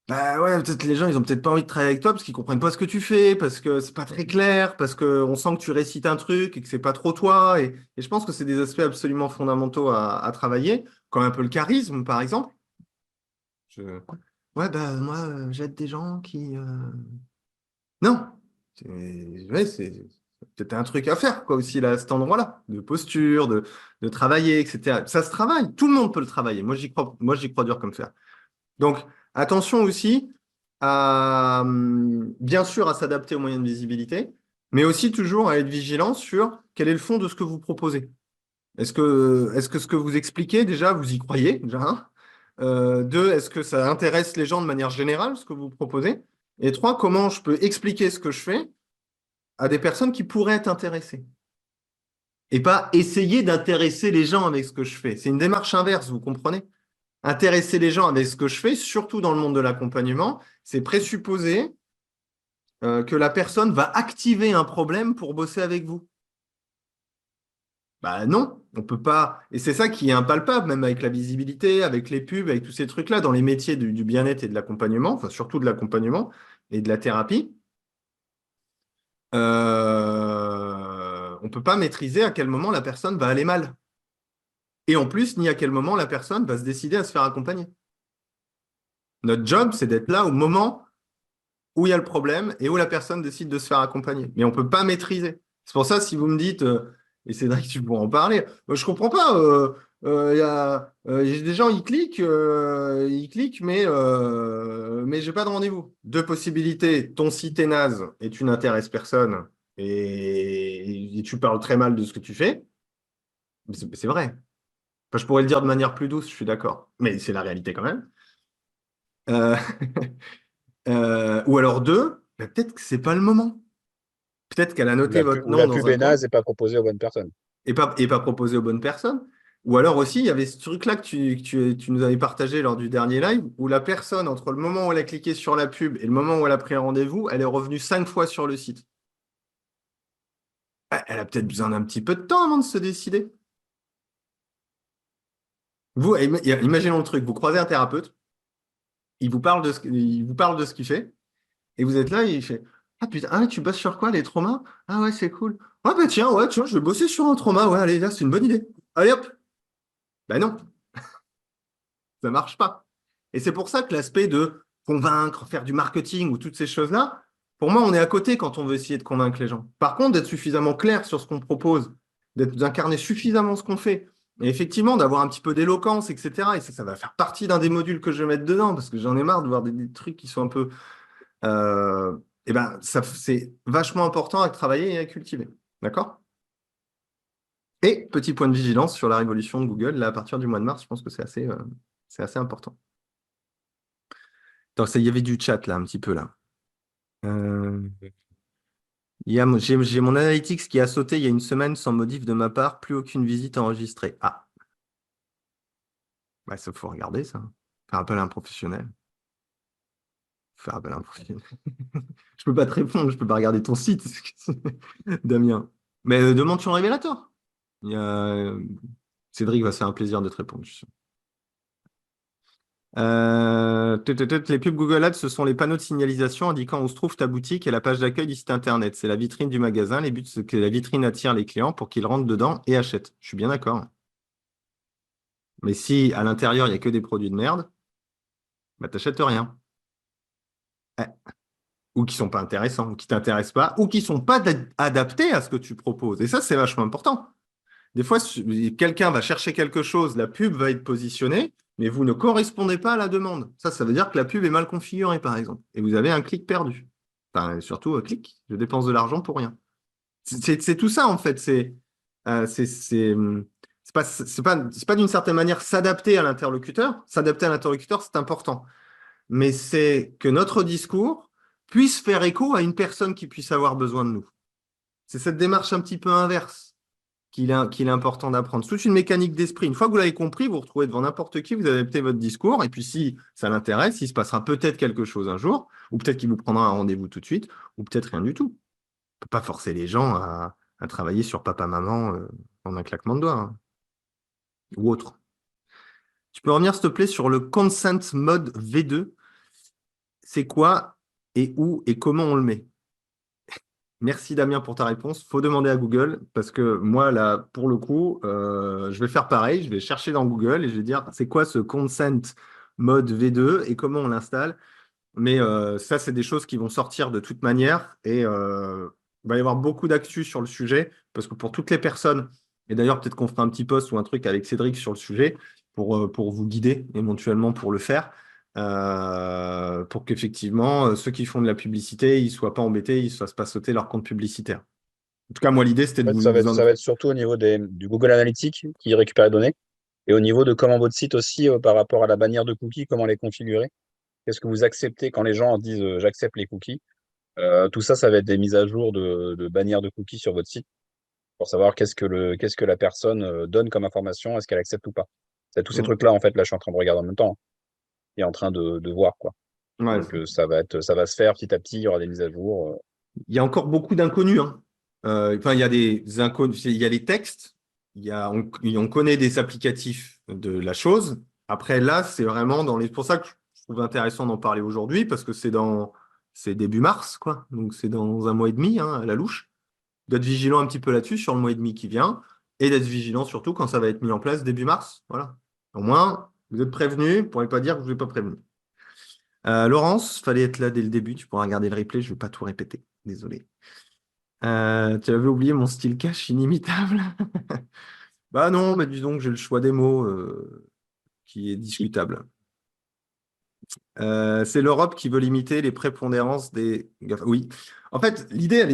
bah ouais, peut-être les gens, ils ont peut-être pas envie de travailler avec toi parce qu'ils comprennent pas ce que tu fais, parce que c'est pas très clair, parce qu'on sent que tu récites un truc et que c'est pas trop toi. Et je pense que c'est des aspects absolument fondamentaux à travailler, comme un peu le charisme, par exemple. Je- Ouais, bah moi, j'aide des gens qui. Non. Ouais, c'est peut-être un truc à faire, quoi, aussi, là, à cet endroit-là, de posture, de travailler, etc. Ça se travaille. Tout le monde peut le travailler. Moi, j'y crois dur comme fer. Donc, attention aussi bien sûr, à s'adapter aux moyens de visibilité, mais aussi toujours à être vigilant sur quel est le fond de ce que vous proposez. Est-ce que ce que vous expliquez, déjà, vous y croyez, déjà, un? Deux, est-ce que ça intéresse les gens de manière générale, ce que vous proposez? Et trois, comment je peux expliquer ce que je fais à des personnes qui pourraient être intéressées? Et pas essayer d'intéresser les gens avec ce que je fais. C'est une démarche inverse, vous comprenez? Intéresser les gens avec ce que je fais, surtout dans le monde de l'accompagnement, c'est présupposer que la personne va activer un problème pour bosser avec vous. Bah non, on peut pas. Et c'est ça qui est impalpable, même avec la visibilité, avec les pubs, avec tous ces trucs-là, dans les métiers du bien-être et de l'accompagnement, enfin surtout de l'accompagnement et de la thérapie. On ne peut pas maîtriser à quel moment la personne va aller mal. Et en plus, ni à quel moment la personne va se décider à se faire accompagner. Notre job, c'est d'être là au moment où il y a le problème et où la personne décide de se faire accompagner. Mais on ne peut pas maîtriser. C'est pour ça, si vous me dites, et Cédric, tu pourras en parler, je ne comprends pas. Des gens, ils cliquent, mais je n'ai pas de rendez-vous. Deux possibilités. Ton site est naze et tu n'intéresses personne et tu parles très mal de ce que tu fais. Mais c'est vrai. Enfin, je pourrais le dire de manière plus douce, je suis d'accord. Mais c'est la réalité quand même. Euh, ou alors deux, bah, peut-être que c'est pas le moment. Peut-être qu'elle a Ou noté votre nom la dans pub un est coin naze et pas proposée aux bonnes personnes. et pas proposé aux bonnes personnes. Ou alors aussi, il y avait ce truc-là que tu nous avais partagé lors du dernier live, où la personne, entre le moment où elle a cliqué sur la pub et le moment où elle a pris un rendez-vous, elle est revenue 5 fois sur le site. Ah, elle a peut-être besoin d'un petit peu de temps avant de se décider. Vous, imaginons le truc, vous croisez un thérapeute, il vous parle de ce qu'il fait, et vous êtes là, et il fait Ah putain, ah, tu bosses sur quoi, les traumas? Ah ouais, c'est cool. Ah bah tiens, ouais, je vais bosser sur un trauma, ouais, allez, là, c'est une bonne idée. Allez hop! Ben non, ça marche pas. Et c'est pour ça que l'aspect de convaincre, faire du marketing ou toutes ces choses-là, pour moi, on est à côté quand on veut essayer de convaincre les gens. Par contre, d'être suffisamment clair sur ce qu'on propose, d'incarner suffisamment ce qu'on fait, et effectivement d'avoir un petit peu d'éloquence, etc. Et ça va faire partie d'un des modules que je vais mettre dedans, parce que j'en ai marre de voir des trucs qui sont un peu et ben, c'est vachement important à travailler et à cultiver. D'accord? Et petit point de vigilance sur la révolution de Google, là, à partir du mois de mars, je pense que c'est assez important. Donc, il y avait du chat là, un petit peu là. Euh, j'ai mon Analytics qui a sauté il y a une semaine sans modif de ma part, plus aucune visite enregistrée. Ah, bah, ça faut regarder ça. Faire appel à un professionnel. Faire appel à un professionnel. Je peux pas te répondre, je peux pas regarder ton site, Damien. Mais demande sur le révélateur. Il y a- Cédric va se faire un plaisir de te répondre, je suis sûr. Les pubs Google Ads, ce sont les panneaux de signalisation indiquant où se trouve ta boutique et la page d'accueil du site internet. C'est la vitrine du magasin. Les buts, c'est que la vitrine attire les clients pour qu'ils rentrent dedans et achètent. Je suis bien d'accord. Mais si à l'intérieur, il n'y a que des produits de merde, bah, t'achètes rien. Eh. Ou qui sont pas intéressants, ou qui t'intéressent pas, ou qui sont pas adaptés à ce que tu proposes. Et ça, c'est vachement important. Des fois, quelqu'un va chercher quelque chose, la pub va être positionnée, mais vous ne correspondez pas à la demande. Ça veut dire que la pub est mal configurée, par exemple. Et vous avez un clic perdu. Enfin, surtout, clic, je dépense de l'argent pour rien. C'est tout ça, en fait. C'est pas d'une certaine manière s'adapter à l'interlocuteur. S'adapter à l'interlocuteur, c'est important. Mais c'est que notre discours puisse faire écho à une personne qui puisse avoir besoin de nous. C'est cette démarche un petit peu inverse qu'il est important d'apprendre. C'est toute une mécanique d'esprit. Une fois que vous l'avez compris, vous vous retrouvez devant n'importe qui, vous adaptez votre discours, et puis si ça l'intéresse, il se passera peut-être quelque chose un jour, ou peut-être qu'il vous prendra un rendez-vous tout de suite, ou peut-être rien du tout. On ne peut pas forcer les gens à à travailler sur papa-maman en un claquement de doigts, hein, ou autre. Tu peux revenir, s'il te plaît, sur le Consent Mode V2. C'est quoi et où et comment on le met? Merci Damien pour ta réponse. Il faut demander à Google parce que moi, là, pour le coup, je vais faire pareil. Je vais chercher dans Google et je vais dire c'est quoi ce Consent Mode V2 et comment on l'installe. Mais ça, c'est des choses qui vont sortir de toute manière et il va y avoir beaucoup d'actu sur le sujet parce que pour toutes les personnes, et d'ailleurs, peut-être qu'on fera un petit post ou un truc avec Cédric sur le sujet pour vous guider éventuellement pour le faire, pour qu'effectivement, ceux qui font de la publicité, ils ne soient pas embêtés, ils ne se fassent pas sauter leur compte publicitaire. En tout cas, moi, l'idée, c'était En de fait, vous en... ça va être surtout au niveau du Google Analytics qui récupère les données et au niveau de comment votre site aussi, par rapport à la bannière de cookies, comment les configurer. Qu'est-ce que vous acceptez quand les gens disent j'accepte les cookies? Tout ça, ça va être des mises à jour de bannières de cookies sur votre site pour savoir qu'est-ce que la personne donne comme information, est-ce qu'elle accepte ou pas. C'est tous ces trucs-là, en fait, là, je suis en train de regarder en même temps et en train de voir, quoi. Ouais. Donc, ça va se faire petit à petit, il y aura des mises à jour. Il y a encore beaucoup d'inconnus, hein. Enfin, il y a des inconnus, il y a les textes, on connaît des applicatifs de la chose. Après, là, c'est vraiment dans les. C'est pour ça que je trouve intéressant d'en parler aujourd'hui, parce que c'est début mars, quoi. Donc, c'est dans un mois et demi, hein, à la louche. D'être vigilant un petit peu là-dessus sur le mois et demi qui vient, et d'être vigilant surtout quand ça va être mis en place début mars. Voilà. Au moins, vous êtes prévenus, vous ne pourrez pas dire que je ne vous ai pas prévenu. Laurence, il fallait être là dès le début, tu pourras regarder le replay, je ne vais pas tout répéter. Désolé. Tu avais oublié mon style cache inimitable. Bah non, mais disons que j'ai le choix des mots qui est discutable. C'est l'Europe qui veut limiter les prépondérances des GAFA. Oui. En fait, l'idée, elle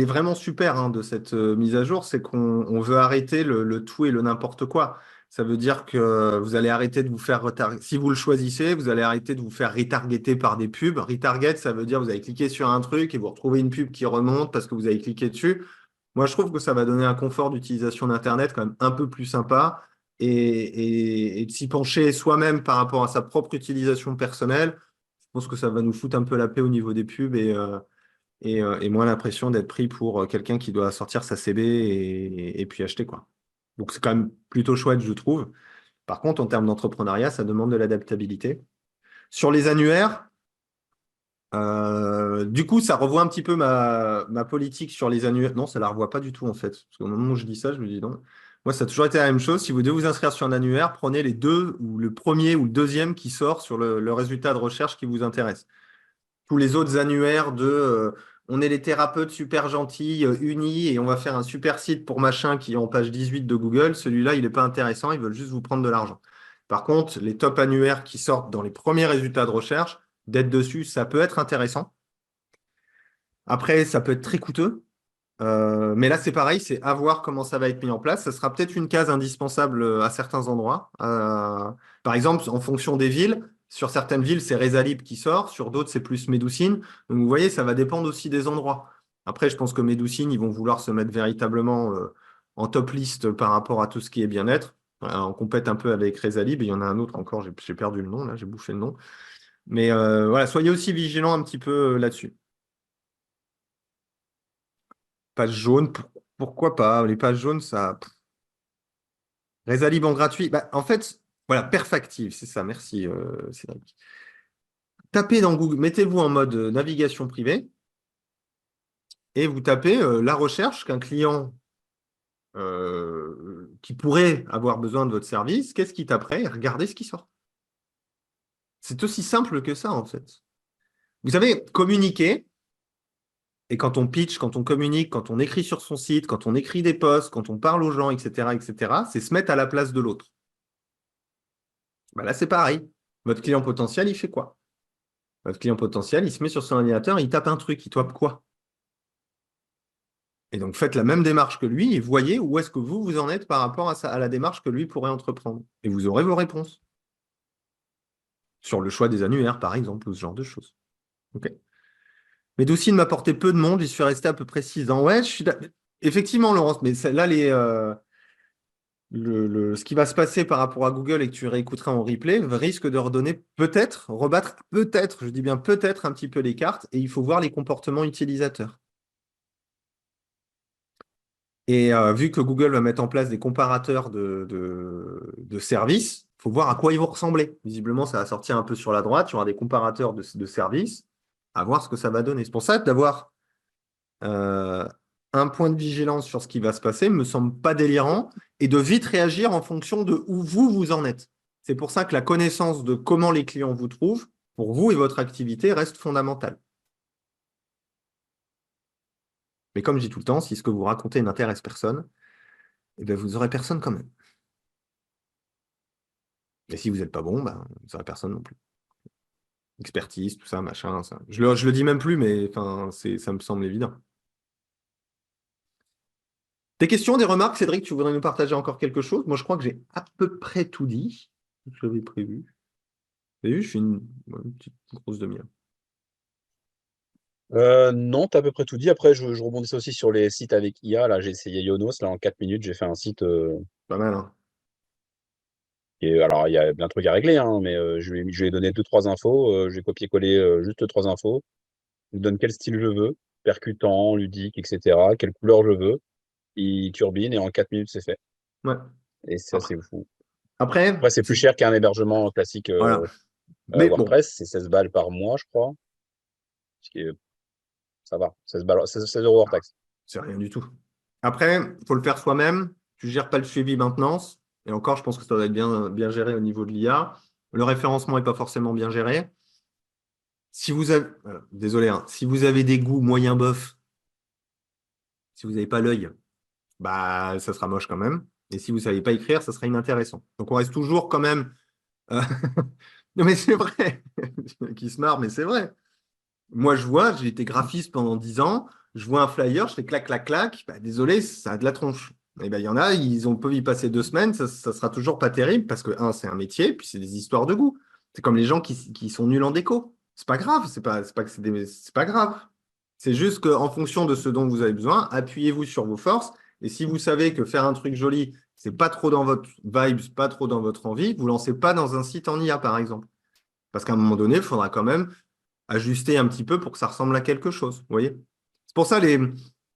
est vraiment super hein, de cette mise à jour, c'est qu'on veut arrêter le tout et le n'importe quoi. Ça veut dire que vous allez arrêter de vous faire si vous le choisissez, vous allez arrêter de vous faire retargeter par des pubs. Retarget, ça veut dire vous avez cliqué sur un truc et vous retrouvez une pub qui remonte parce que vous avez cliqué dessus. Moi, je trouve que ça va donner un confort d'utilisation d'Internet quand même un peu plus sympa et de s'y pencher soi-même par rapport à sa propre utilisation personnelle. Je pense que ça va nous foutre un peu la paix au niveau des pubs et moins l'impression d'être pris pour quelqu'un qui doit sortir sa CB et puis acheter, quoi. Donc, c'est quand même plutôt chouette, je trouve. Par contre, en termes d'entrepreneuriat, ça demande de l'adaptabilité. Sur les annuaires, du coup, ça revoit un petit peu ma politique sur les annuaires. Non, ça ne la revoit pas du tout, en fait. Parce qu'au moment où je dis ça, je me dis non. Moi, ça a toujours été la même chose. Si vous devez vous inscrire sur un annuaire, prenez les deux, ou le premier ou le deuxième qui sort sur le résultat de recherche qui vous intéresse. Tous les autres annuaires de on est les thérapeutes super gentils, unis, et on va faire un super site pour machin qui est en page 18 de Google, celui-là, il n'est pas intéressant, ils veulent juste vous prendre de l'argent. Par contre, les top annuaires qui sortent dans les premiers résultats de recherche, d'être dessus, ça peut être intéressant. Après, ça peut être très coûteux. Mais là, c'est pareil, c'est à voir comment ça va être mis en place. Ça sera peut-être une case indispensable à certains endroits. Par exemple, en fonction des villes, sur certaines villes, c'est Resalib qui sort, sur d'autres, c'est plus Médoucine. Donc, vous voyez, ça va dépendre aussi des endroits. Après, je pense que Médoucine, ils vont vouloir se mettre véritablement en top liste par rapport à tout ce qui est bien-être. On compète un peu avec Resalib. Il y en a un autre encore, j'ai perdu le nom, là, j'ai bouffé le nom. Mais voilà, soyez aussi vigilants un petit peu là-dessus. Page jaune, pourquoi pas? Les pages jaunes, ça. Resalib en gratuit. Bah, en fait, voilà, Perfactive, c'est ça. Merci, Cédric. Tapez dans Google, mettez-vous en mode navigation privée et vous tapez la recherche qu'un client qui pourrait avoir besoin de votre service, qu'est-ce qu'il taperait? Regardez ce qui sort. C'est aussi simple que ça, en fait. Vous savez, communiquer, et quand on pitch, quand on communique, quand on écrit sur son site, quand on écrit des posts, quand on parle aux gens, etc., c'est se mettre à la place de l'autre. Bah là, c'est pareil. Votre client potentiel, il fait quoi? Votre client potentiel, il se met sur son ordinateur, il tape un truc, il tape quoi? Et donc, faites la même démarche que lui et voyez où est-ce que vous en êtes par rapport à la démarche que lui pourrait entreprendre. Et vous aurez vos réponses. Sur le choix des annuaires, par exemple, ou ce genre de choses. OK. Médoucine m'a porté peu de monde, j'y suis resté à peu près 6 ans. Ouais, effectivement, Laurence, mais là, ce qui va se passer par rapport à Google et que tu réécouteras en replay risque de redonner rebattre peut-être, je dis bien peut-être un petit peu les cartes et il faut voir les comportements utilisateurs. Et vu que Google va mettre en place des comparateurs de services, il faut voir à quoi ils vont ressembler. Visiblement, ça va sortir un peu sur la droite. Il y aura des comparateurs de services, à voir ce que ça va donner. C'est pour ça que d'avoir un point de vigilance sur ce qui va se passer me semble pas délirant et de vite réagir en fonction de où vous en êtes. C'est pour ça que la connaissance de comment les clients vous trouvent, pour vous et votre activité, reste fondamentale. Mais comme je dis tout le temps, si ce que vous racontez n'intéresse personne, eh bien, vous n'aurez personne quand même. Et si vous n'êtes pas bon, ben, vous n'aurez personne non plus. Expertise, tout ça, machin. Ça. Je le dis même plus, mais ça me semble évident. Des questions, des remarques, Cédric, tu voudrais nous partager encore quelque chose? Moi, je crois que j'ai à peu près tout dit. Je l'avais prévu. Vous avez vu, je fais une petite grosse demi-heure. Non, tu as à peu près tout dit. Après, je rebondissais aussi sur les sites avec IA. Là, j'ai essayé Yonos. Là, en 4 minutes, j'ai fait un site. Pas mal, hein? Alors, il y a plein de trucs à régler, hein, mais je lui ai donné 2-3 infos. J'ai copié-collé juste 3 infos. Je lui donne quel style je veux, percutant, ludique, etc. Quelle couleur je veux. Il turbine et en 4 minutes, c'est fait. Ouais. Et c'est assez fou. Après, Après, c'est plus cher qu'un hébergement classique voilà. Mais bon, WordPress. C'est 16 balles par mois, je crois. Ce qui est- Ça va. 16 balles, 16 euros hors taxe. c'est rien du tout. Après, il faut le faire soi-même. Tu ne gères pas le suivi maintenance. Et encore, je pense que ça doit être bien géré au niveau de l'IA. Le référencement n'est pas forcément bien géré. Si vous avez, désolé, hein, si vous avez des goûts moyen bof, si vous n'avez pas l'œil, bah, ça sera moche quand même. Et si vous ne savez pas écrire, ça sera inintéressant. Donc, on reste toujours quand même. euh, Non, mais c'est vrai. Qui se marre, mais c'est vrai. Moi, j'ai été graphiste pendant 10 ans. Je vois un flyer, je fais clac, clac, clac. Bah, désolé, ça a de la tronche. Et ben, il y en a, peuvent y passer 2 semaines, ça sera toujours pas terrible parce que, c'est un métier, puis c'est des histoires de goût. C'est comme les gens qui sont nuls en déco. C'est pas grave, c'est pas grave. C'est juste qu'en fonction de ce dont vous avez besoin, appuyez-vous sur vos forces. Et si vous savez que faire un truc joli, c'est pas trop dans votre vibe, pas trop dans votre envie, vous lancez pas dans un site en IA, par exemple. Parce qu'à un moment donné, il faudra quand même ajuster un petit peu pour que ça ressemble à quelque chose. Vous voyez? C'est pour ça,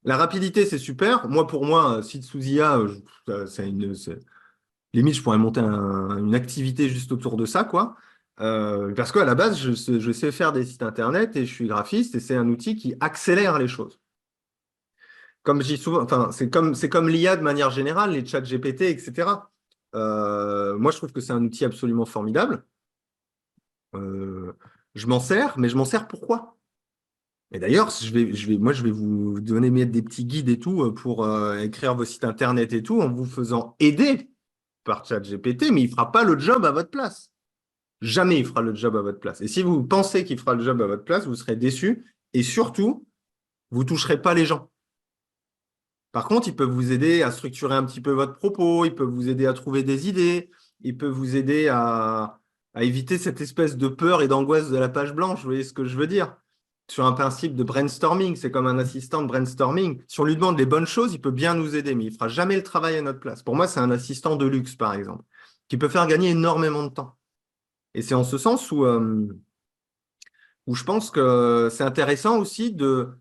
la rapidité, c'est super. Moi, pour moi, site sous IA, limite, je pourrais monter une activité juste autour de ça, quoi. Parce qu'à la base, je sais faire des sites internet et je suis graphiste et c'est un outil qui accélère les choses. Comme je dis souvent, enfin, c'est comme l'IA de manière générale, les chats GPT, etc. Moi, je trouve que c'est un outil absolument formidable. Je m'en sers, mais je m'en sers pourquoi? Et d'ailleurs, moi, je vais vous donner des petits guides et tout pour écrire vos sites internet et tout en vous faisant aider par ChatGPT, mais il ne fera pas le job à votre place. Jamais il fera le job à votre place. Et si vous pensez qu'il fera le job à votre place, vous serez déçu et surtout, vous ne toucherez pas les gens. Par contre, il peut vous aider à structurer un petit peu votre propos, il peut vous aider à trouver des idées, il peut vous aider à éviter cette espèce de peur et d'angoisse de la page blanche. Vous voyez ce que je veux dire? Sur un principe de brainstorming, c'est comme un assistant de brainstorming. Si on lui demande les bonnes choses, il peut bien nous aider, mais il ne fera jamais le travail à notre place. Pour moi, c'est un assistant de luxe, par exemple, qui peut faire gagner énormément de temps. Et c'est en ce sens où je pense que c'est intéressant aussi de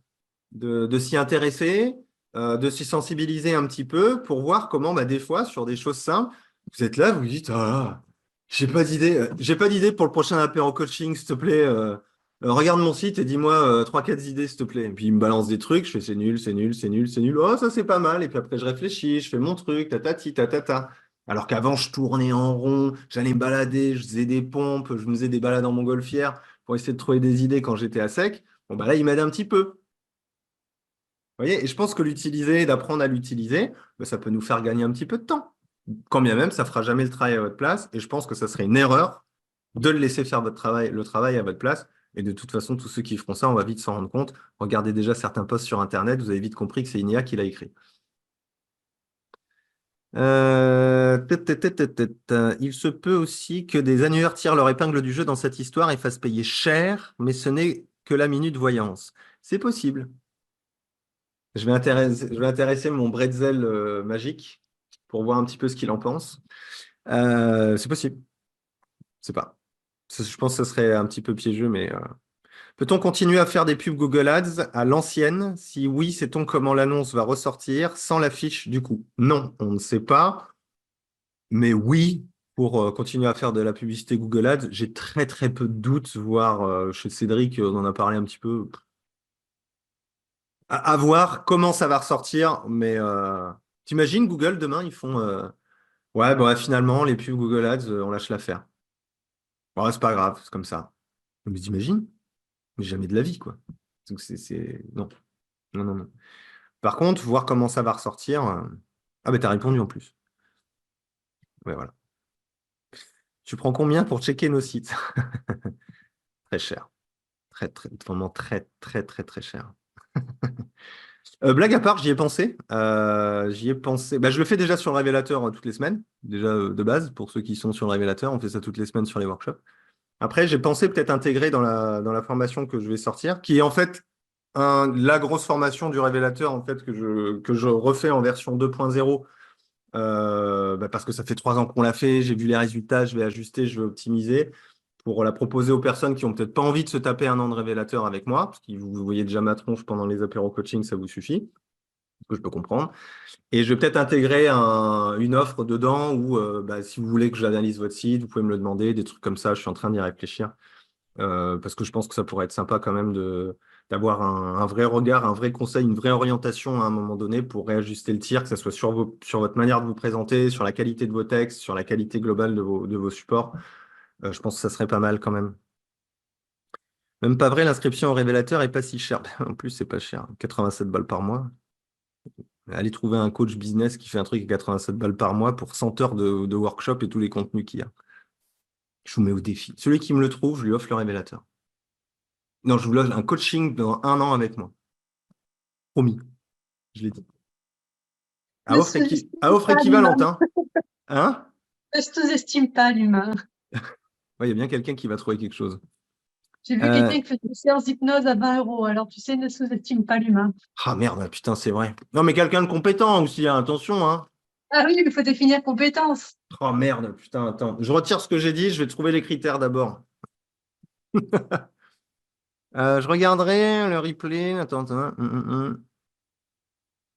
s'y intéresser, de s'y sensibiliser un petit peu pour voir comment, des fois, sur des choses simples, vous êtes là, vous vous dites, ah, j'ai pas d'idée pour le prochain appel en coaching, s'il te plaît. Regarde mon site et dis-moi 3-4 idées, s'il te plaît. Et puis il me balance des trucs, je fais c'est nul, c'est nul, c'est nul, c'est nul. Oh, ça c'est pas mal. Et puis après, je réfléchis, je fais mon truc, tatati, tatata. Alors qu'avant, je tournais en rond, j'allais me balader, je faisais des pompes, je me faisais des balades en montgolfière pour essayer de trouver des idées quand j'étais à sec. Bon, là, il m'aide un petit peu. Vous voyez, et je pense que l'utiliser, d'apprendre à l'utiliser, ça peut nous faire gagner un petit peu de temps. Quand bien même, ça ne fera jamais le travail à votre place. Et je pense que ça serait une erreur de le laisser faire le travail à votre place. Et de toute façon, tous ceux qui feront ça, on va vite s'en rendre compte. Regardez déjà certains posts sur Internet, vous avez vite compris que c'est une IA qui l'a écrit. Il se peut aussi que des annuaires tirent leur épingle du jeu dans cette histoire et fassent payer cher, mais ce n'est que la minute voyance. C'est possible. Je vais intéresser mon bretzel magique pour voir un petit peu ce qu'il en pense. C'est possible. Je sais pas. Je pense que ce serait un petit peu piégeux, mais Peut-on continuer à faire des pubs Google Ads à l'ancienne? Si oui, sait-on comment l'annonce va ressortir sans l'affiche du coup? Non, on ne sait pas. Mais oui, pour continuer à faire de la publicité Google Ads, j'ai très très peu de doutes, voire chez Cédric, on en a parlé un petit peu. À voir comment ça va ressortir, mais t'imagines Google demain, ils font ouais, bon, ouais, finalement, les pubs Google Ads, on lâche l'affaire. Bon, c'est pas grave, c'est comme ça. Mais t'imagines? Mais jamais de la vie, quoi. Donc Non. Non, non, non. Par contre, voir comment ça va ressortir. Ah, ben t'as répondu en plus. Ouais, voilà. Tu prends combien pour checker nos sites? Très cher. Très, très, vraiment très, très, très, très cher. Blague à part, j'y ai pensé. J'y ai pensé. Bah, je le fais déjà sur le révélateur toutes les semaines. Déjà de base, pour ceux qui sont sur le révélateur, on fait ça toutes les semaines sur les workshops. Après, j'ai pensé peut-être intégrer dans la formation que je vais sortir, qui est en fait la grosse formation du révélateur en fait, que je refais en version 2.0. Parce que ça fait 3 ans qu'on l'a fait, j'ai vu les résultats, je vais ajuster, je vais optimiser pour la proposer aux personnes qui n'ont peut-être pas envie de se taper un an de révélateur avec moi, parce que vous voyez déjà ma tronche pendant les apéros coaching, ça vous suffit, ce que je peux comprendre. Et je vais peut-être intégrer une offre dedans où si vous voulez que j'analyse votre site, vous pouvez me le demander, des trucs comme ça, je suis en train d'y réfléchir. Parce que je pense que ça pourrait être sympa quand même d'avoir un vrai regard, un vrai conseil, une vraie orientation à un moment donné pour réajuster le tir, que ce soit sur votre manière de vous présenter, sur la qualité de vos textes, sur la qualité globale de vos supports. Je pense que ça serait pas mal quand même. Même pas vrai, l'inscription au révélateur est pas si chère. En plus, c'est pas cher. 87 balles par mois. Allez trouver un coach business qui fait un truc à 87 balles par mois pour 100 heures de workshop et tous les contenus qu'il y a. Je vous mets au défi. Celui qui me le trouve, je lui offre le révélateur. Non, je vous offre un coaching dans 1 an avec moi. Promis. Je l'ai dit. À offre, à offre équivalente, hein. Hein? Ne sous-estime pas l'humain. Ouais, il y a bien quelqu'un qui va trouver quelque chose. J'ai vu quelqu'un qui fait une séance d'hypnose à 20 €. Alors, tu sais, ne sous-estime pas l'humain. Ah merde, putain, c'est vrai. Non, mais quelqu'un de compétent aussi, hein, attention, hein. Ah oui, il faut définir compétence. Oh merde, putain, attends. Je retire ce que j'ai dit, je vais trouver les critères d'abord. Je regarderai le replay. Attends, attends.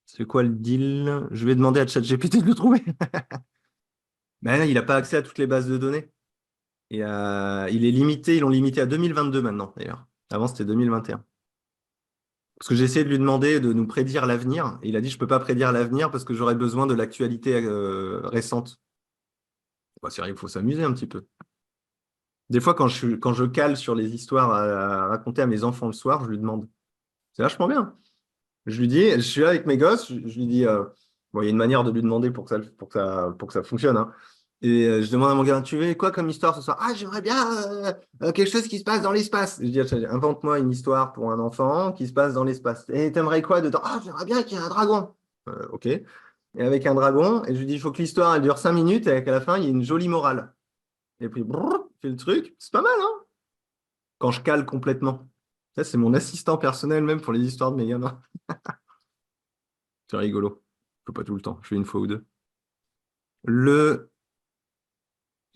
C'est quoi le deal? Je vais demander à ChatGPT de le trouver. Ben, il n'a pas accès à toutes les bases de données. Et, il est limité, ils l'ont limité à 2022 maintenant, d'ailleurs. Avant, c'était 2021. Parce que j'ai essayé de lui demander de nous prédire l'avenir. Et il a dit, je ne peux pas prédire l'avenir parce que j'aurais besoin de l'actualité récente. Bah, c'est vrai, il faut s'amuser un petit peu. Des fois, quand je cale sur les histoires à raconter à mes enfants le soir, je lui demande. C'est vachement bien. Je lui dis, je suis là avec mes gosses, je lui dis, bon, il y a une manière de lui demander pour que ça fonctionne, hein. Et je demande à mon gars, tu veux quoi comme histoire ce soir? Ah, j'aimerais bien quelque chose qui se passe dans l'espace. Je dis, invente-moi une histoire pour un enfant qui se passe dans l'espace. Et t'aimerais quoi dedans? Ah, j'aimerais bien qu'il y ait un dragon. Ok. Et avec un dragon, et je lui dis, il faut que l'histoire elle dure 5 minutes et qu'à la fin, il y ait une jolie morale. Et puis, brrr, il fait le truc. C'est pas mal, hein? Quand je cale complètement. Ça, c'est mon assistant personnel même pour les histoires de mes gamins. C'est rigolo. Je peux pas tout le temps. Je fais une fois ou deux.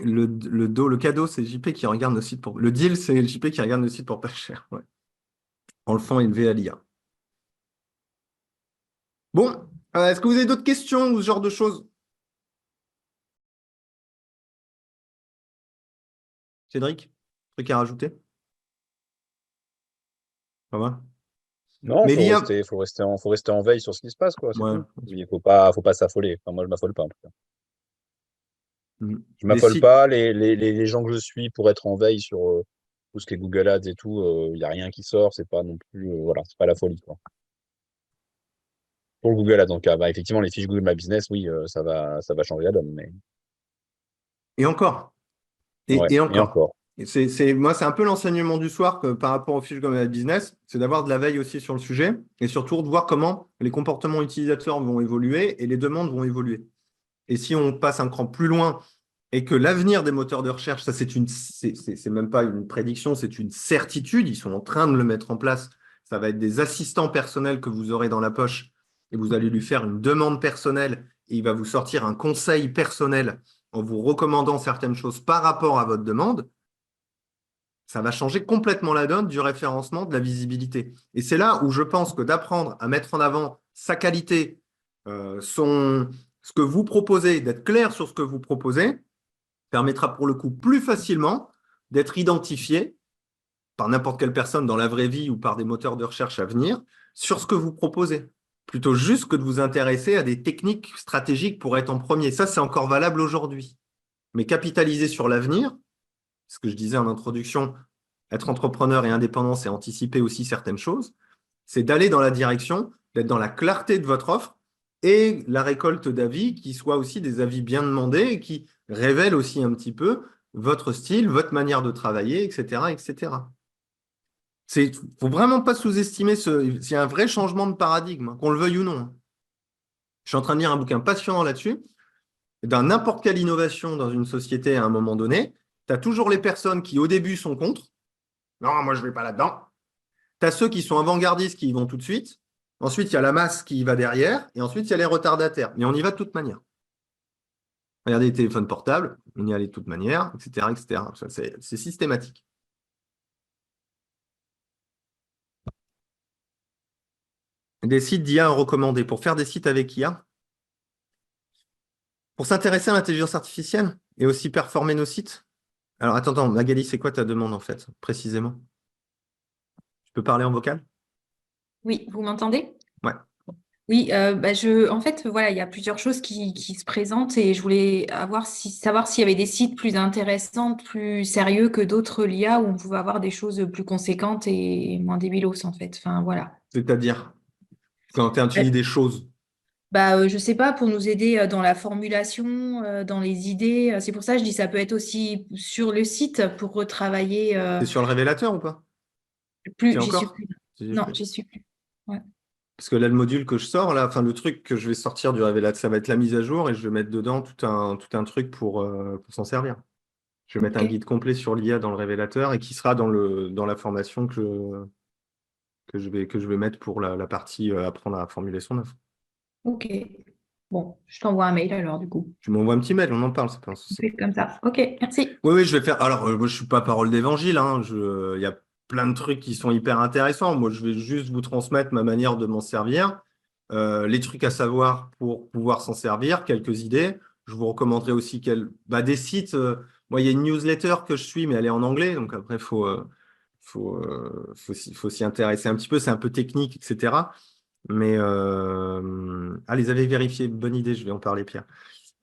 Le cadeau, c'est JP qui regarde nos sites pour. Le deal, c'est JP qui regarde nos sites pour pas cher. Ouais. Enfant élevé à l'IA. Bon, est-ce que vous avez d'autres questions ou ce genre de choses? Cédric, truc à rajouter? Ça va? Non, Mais l'IA. faut rester en veille sur ce qui se passe, quoi. C'est Ouais. tout. Il faut pas s'affoler. Enfin, moi, je m'affole pas, en tout cas. Je Les m'affole sites. pas. Les gens que je suis pour être en veille sur tout ce qui est Google Ads et tout, il n'y a rien qui sort. C'est pas non plus, voilà, c'est pas la folie, quoi. Pour le Google Ads, donc, effectivement, les fiches Google My Business, oui, ça va changer la donne, mais Et encore. ouais, Et et encore. encore. Moi, c'est un peu l'enseignement du soir que, par rapport aux fiches comme business, c'est d'avoir de la veille aussi sur le sujet et surtout de voir comment les comportements utilisateurs vont évoluer et les demandes vont évoluer. Et si on passe un cran plus loin et que l'avenir des moteurs de recherche, ça c'est même pas une prédiction, c'est une certitude, ils sont en train de le mettre en place. Ça va être des assistants personnels que vous aurez dans la poche et vous allez lui faire une demande personnelle et il va vous sortir un conseil personnel en vous recommandant certaines choses par rapport à votre demande. ça va changer complètement la donne du référencement, de la visibilité. Et c'est là où je pense que d'apprendre à mettre en avant sa qualité, ce que vous proposez, d'être clair sur ce que vous proposez, permettra pour le coup plus facilement d'être identifié par n'importe quelle personne dans la vraie vie ou par des moteurs de recherche à venir sur ce que vous proposez, plutôt juste que de vous intéresser à des techniques stratégiques pour être en premier. Ça, c'est encore valable aujourd'hui. Mais capitaliser sur l'avenir, ce que je disais en introduction, être entrepreneur et indépendant, c'est anticiper aussi certaines choses, c'est d'aller dans la direction, d'être dans la clarté de votre offre et la récolte d'avis qui soient aussi des avis bien demandés et qui révèlent aussi un petit peu votre style, votre manière de travailler, etc., etc. Il ne faut vraiment pas sous-estimer c'est un vrai changement de paradigme, qu'on le veuille ou non. Je suis en train de lire un bouquin passionnant là-dessus. Dans n'importe quelle innovation dans une société à un moment donné, tu as toujours les personnes qui, au début, sont contre. Non, moi, je ne vais pas là-dedans. Tu as ceux qui sont avant-gardistes qui y vont tout de suite. Ensuite, il y a la masse qui y va derrière. Et ensuite, il y a les retardataires. Mais on y va de toute manière. Regardez les téléphones portables, on y allait de toute manière, etc., etc. C'est systématique. Des sites d'IA recommandés. Pour faire des sites avec IA, pour s'intéresser à l'intelligence artificielle et aussi performer nos sites. Alors, attends, Magali, c'est quoi ta demande en fait, précisément? Tu peux parler en vocal? Oui, vous m'entendez? Ouais. Oui, en fait, voilà, il y a plusieurs choses qui se présentent et je voulais savoir s'il y avait des sites plus intéressants, plus sérieux que d'autres l'IA où on pouvait avoir des choses plus conséquentes et moins débilos en fait. Enfin, voilà. C'est-à-dire, quand tu dis des choses. Je sais pas, pour nous aider dans la formulation, dans les idées. C'est pour ça que je dis ça peut être aussi sur le site pour retravailler. C'est sur le révélateur ou pas? J'y suis encore? plus. J'y Non, plus. j'y suis plus. Ouais. Parce que là, le module que je sors, là, enfin, le truc que je vais sortir du révélateur, ça va être la mise à jour et je vais mettre dedans tout un truc pour s'en servir. Je vais mettre un Ok. guide complet sur l'IA dans le révélateur et qui sera dans la formation que je vais mettre pour la partie apprendre à formuler son offre. Ok. Bon, je t'envoie un mail alors du coup. Tu m'envoies un petit mail, on en parle, c'est pas un On souci. fait comme ça. Ok, merci. Oui, je vais faire. Alors, moi, je suis pas parole d'évangile, hein. Il y a plein de trucs qui sont hyper intéressants. Moi, je vais juste vous transmettre ma manière de m'en servir, les trucs à savoir pour pouvoir s'en servir, quelques idées. Je vous recommanderai aussi des sites. Moi, il y a une newsletter que je suis, mais elle est en anglais, donc après, faut s'y intéresser un petit peu. C'est un peu technique, etc. Mais les avez vérifiés. Bonne idée, je vais en parler, Pierre.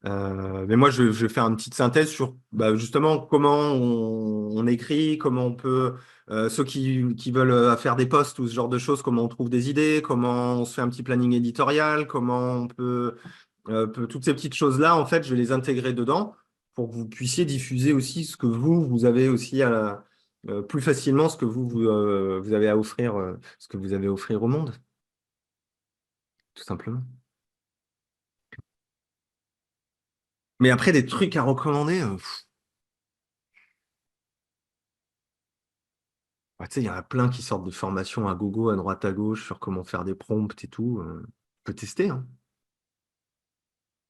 Mais moi, je vais faire une petite synthèse sur justement comment on écrit, comment on peut, ceux qui veulent faire des posts ou ce genre de choses, comment on trouve des idées, comment on se fait un petit planning éditorial, comment on toutes ces petites choses-là, en fait, je vais les intégrer dedans pour que vous puissiez diffuser aussi ce que vous avez aussi plus facilement, ce que vous avez à offrir, ce que vous avez à offrir au monde, tout simplement. Mais après, des trucs à recommander, tu sais, il y en a plein qui sortent de formations à gogo, à droite, à gauche, sur comment faire des prompts et tout. Tu peux tester, hein.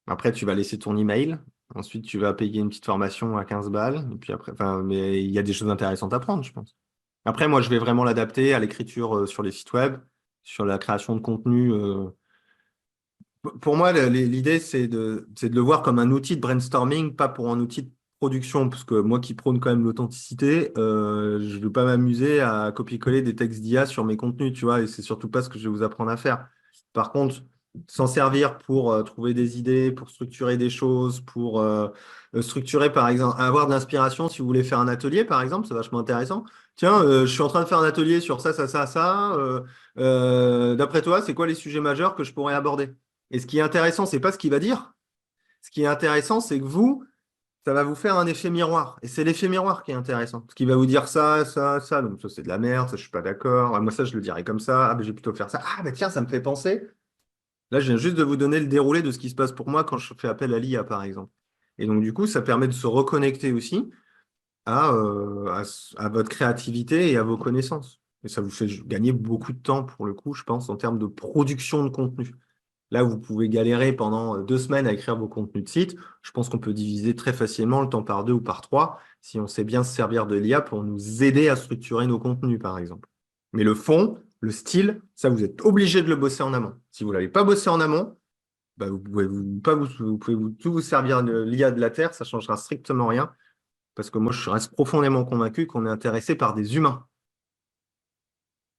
Après, tu vas laisser ton email. Ensuite, tu vas payer une petite formation à 15 balles. Et puis après, mais il y a des choses intéressantes à prendre, je pense. Après, moi, je vais vraiment l'adapter à l'écriture sur les sites web, sur la création de contenu. Pour moi, l'idée, c'est de le voir comme un outil de brainstorming, pas pour un outil de production, parce que moi qui prône quand même l'authenticité, je ne veux pas m'amuser à copier-coller des textes d'IA sur mes contenus, tu vois, et c'est surtout pas ce que je vais vous apprendre à faire. Par contre, s'en servir pour trouver des idées, pour structurer des choses, pour structurer, par exemple, avoir de l'inspiration si vous voulez faire un atelier, par exemple, c'est vachement intéressant. Tiens, je suis en train de faire un atelier sur ça, ça, ça, ça. D'après toi, c'est quoi les sujets majeurs que je pourrais aborder? Et ce qui est intéressant, c'est pas ce qu'il va dire. Ce qui est intéressant, c'est que ça va vous faire un effet miroir. Et c'est l'effet miroir qui est intéressant. Parce qu'il va vous dire ça, ça, ça. Donc ça, c'est de la merde, ça, je suis pas d'accord. Ah, moi, ça, je le dirais comme ça. Ah, ben, je vais plutôt faire ça. Ah, ben tiens, ça me fait penser. Là, je viens juste de vous donner le déroulé de ce qui se passe pour moi quand je fais appel à l'IA, par exemple. Et donc, du coup, ça permet de se reconnecter aussi à votre créativité et à vos connaissances. Et ça vous fait gagner beaucoup de temps, pour le coup, je pense, en termes de production de contenu. Là, vous pouvez galérer pendant 2 semaines à écrire vos contenus de site. Je pense qu'on peut diviser très facilement le temps par 2 ou par 3 si on sait bien se servir de l'IA pour nous aider à structurer nos contenus, par exemple. Mais le fond, le style, ça, vous êtes obligé de le bosser en amont. Si vous ne l'avez pas bossé en amont, bah, vous pouvez, tout vous servir de l'IA de la Terre, ça ne changera strictement rien. Parce que moi, je reste profondément convaincu qu'on est intéressé par des humains.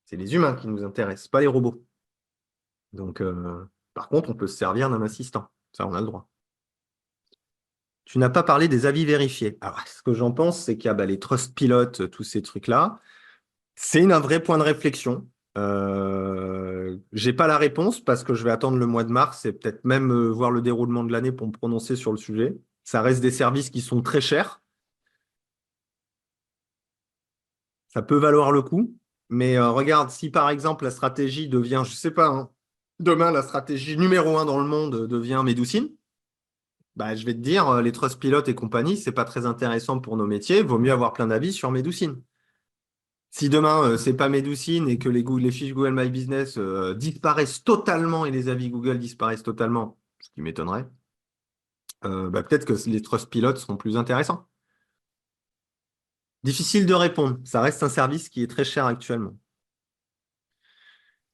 C'est les humains qui nous intéressent, pas les robots. Donc, par contre, on peut se servir d'un assistant. Ça, on a le droit. Tu n'as pas parlé des avis vérifiés. Alors, ce que j'en pense, c'est qu'il y a les Trustpilot, tous ces trucs-là. C'est un vrai point de réflexion. Je n'ai pas la réponse parce que je vais attendre le mois de mars et peut-être même voir le déroulement de l'année pour me prononcer sur le sujet. Ça reste des services qui sont très chers. Ça peut valoir le coup. Mais regarde, si par exemple la stratégie devient, je ne sais pas, hein, demain la stratégie numéro 1 dans le monde devient Medicine, bah, je vais te dire, les Trustpilot et compagnie, ce n'est pas très intéressant pour nos métiers. Vaut mieux avoir plein d'avis sur Medicine. Si demain, ce n'est pas Medicine et que les fiches Google My Business disparaissent totalement et les avis Google disparaissent totalement, ce qui m'étonnerait, bah, peut-être que les Trustpilot seront plus intéressants. Difficile de répondre. Ça reste un service qui est très cher actuellement.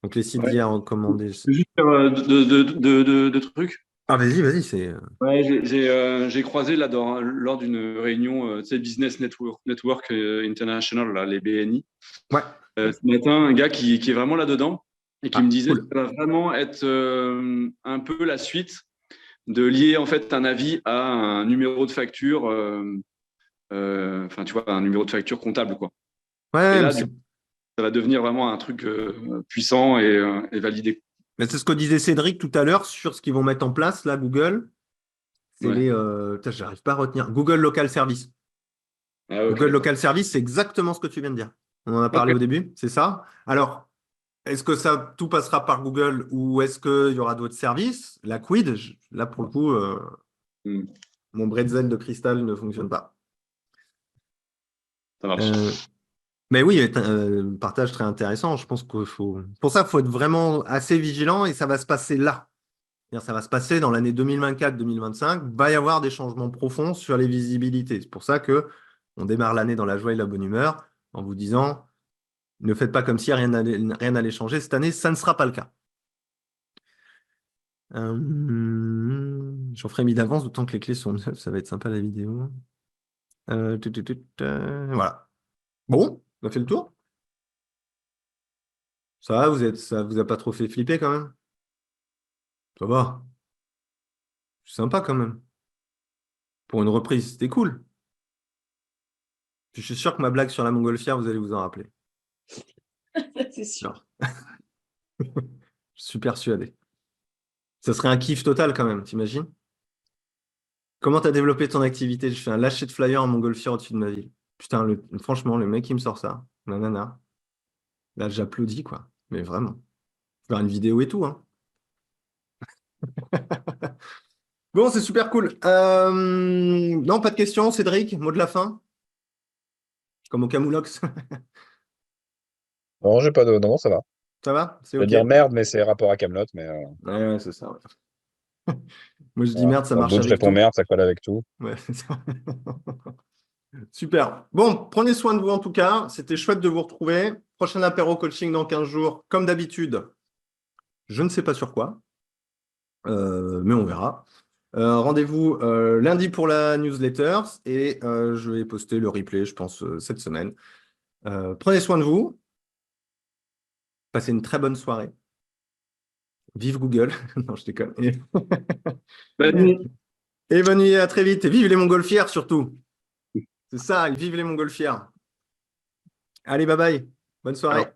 Donc, les sites Ouais. d'IA recommandés. Je veux juste faire deux trucs. Ah, vas-y, c'est… Ouais, j'ai croisé là lors d'une réunion, Business Network International, là, les BNI, Ouais. ce matin, un gars qui est vraiment là-dedans et qui me disait cool. que ça va vraiment être un peu la suite de lier en fait un avis à un numéro de facture, enfin tu vois, un numéro de facture comptable, quoi. Ouais, Et là, mais ça va devenir vraiment un truc puissant et validé. c'est ce que disait Cédric tout à l'heure sur ce qu'ils vont mettre en place, là, Google. C'est Ouais. j'arrive pas à retenir. Google Local Service. Ah, ok, Google d'accord. Local Service, c'est exactement ce que tu viens de dire. On en a parlé Ok. au début, c'est ça. Alors, est-ce que tout passera par Google ou est-ce qu'il y aura d'autres services? La quid, là, pour le coup, Hmm, mon bretzel de cristal ne fonctionne pas. ça marche. Mais oui, partage très intéressant. Je pense qu'il faut… Pour ça, il faut être vraiment assez vigilant et ça va se passer là. C'est-à-dire, ça va se passer dans l'année 2024-2025. Il va y avoir des changements profonds sur les visibilités. C'est pour ça qu'on démarre l'année dans la joie et la bonne humeur en vous disant ne faites pas comme si rien n'allait changer. Cette année, ça ne sera pas le cas. J'en ferai mis d'avance, d'autant que les clés sont neuves. Ça va être sympa la vidéo. Voilà. Bon, on a fait le tour. Ça va, ça vous a pas trop fait flipper quand même? Ça va. C'est sympa quand même. Pour une reprise, c'était cool. Je suis sûr que ma blague sur la montgolfière, vous allez vous en rappeler. C'est sûr. Je suis persuadé. Ça serait un kiff total quand même, t'imagines? Comment tu as développé ton activité? Je fais un lâcher de flyer en montgolfière au-dessus de ma ville. Putain, franchement, le mec qui me sort ça, nanana. Là, j'applaudis, quoi. Mais vraiment. Faire une vidéo et tout, hein. Bon, c'est super cool. Non, pas de questions, Cédric, mot de la fin? Comme au Camoulox. Non, j'ai pas de. Non, ça va. Ça va? C'est Je vais OK. dire merde, mais c'est rapport à Camelot. Mais Ouais, c'est ça. Ouais. Moi, je dis voilà. merde, ça Quand marche d'autres avec répondent tout. merde, ça colle avec tout. Ouais, c'est ça. Super. Bon, prenez soin de vous en tout cas. C'était chouette de vous retrouver. Prochain apéro coaching dans 15 jours. Comme d'habitude, je ne sais pas sur quoi, mais on verra. Rendez-vous lundi pour la newsletter et je vais poster le replay, je pense, cette semaine. Prenez soin de vous. Passez une très bonne soirée. Vive Google. Non, je déconne. Et bonne nuit, à très vite. Et vive les montgolfières surtout. C'est ça, vive les montgolfières. Allez, bye bye. Bonne soirée. Ciao.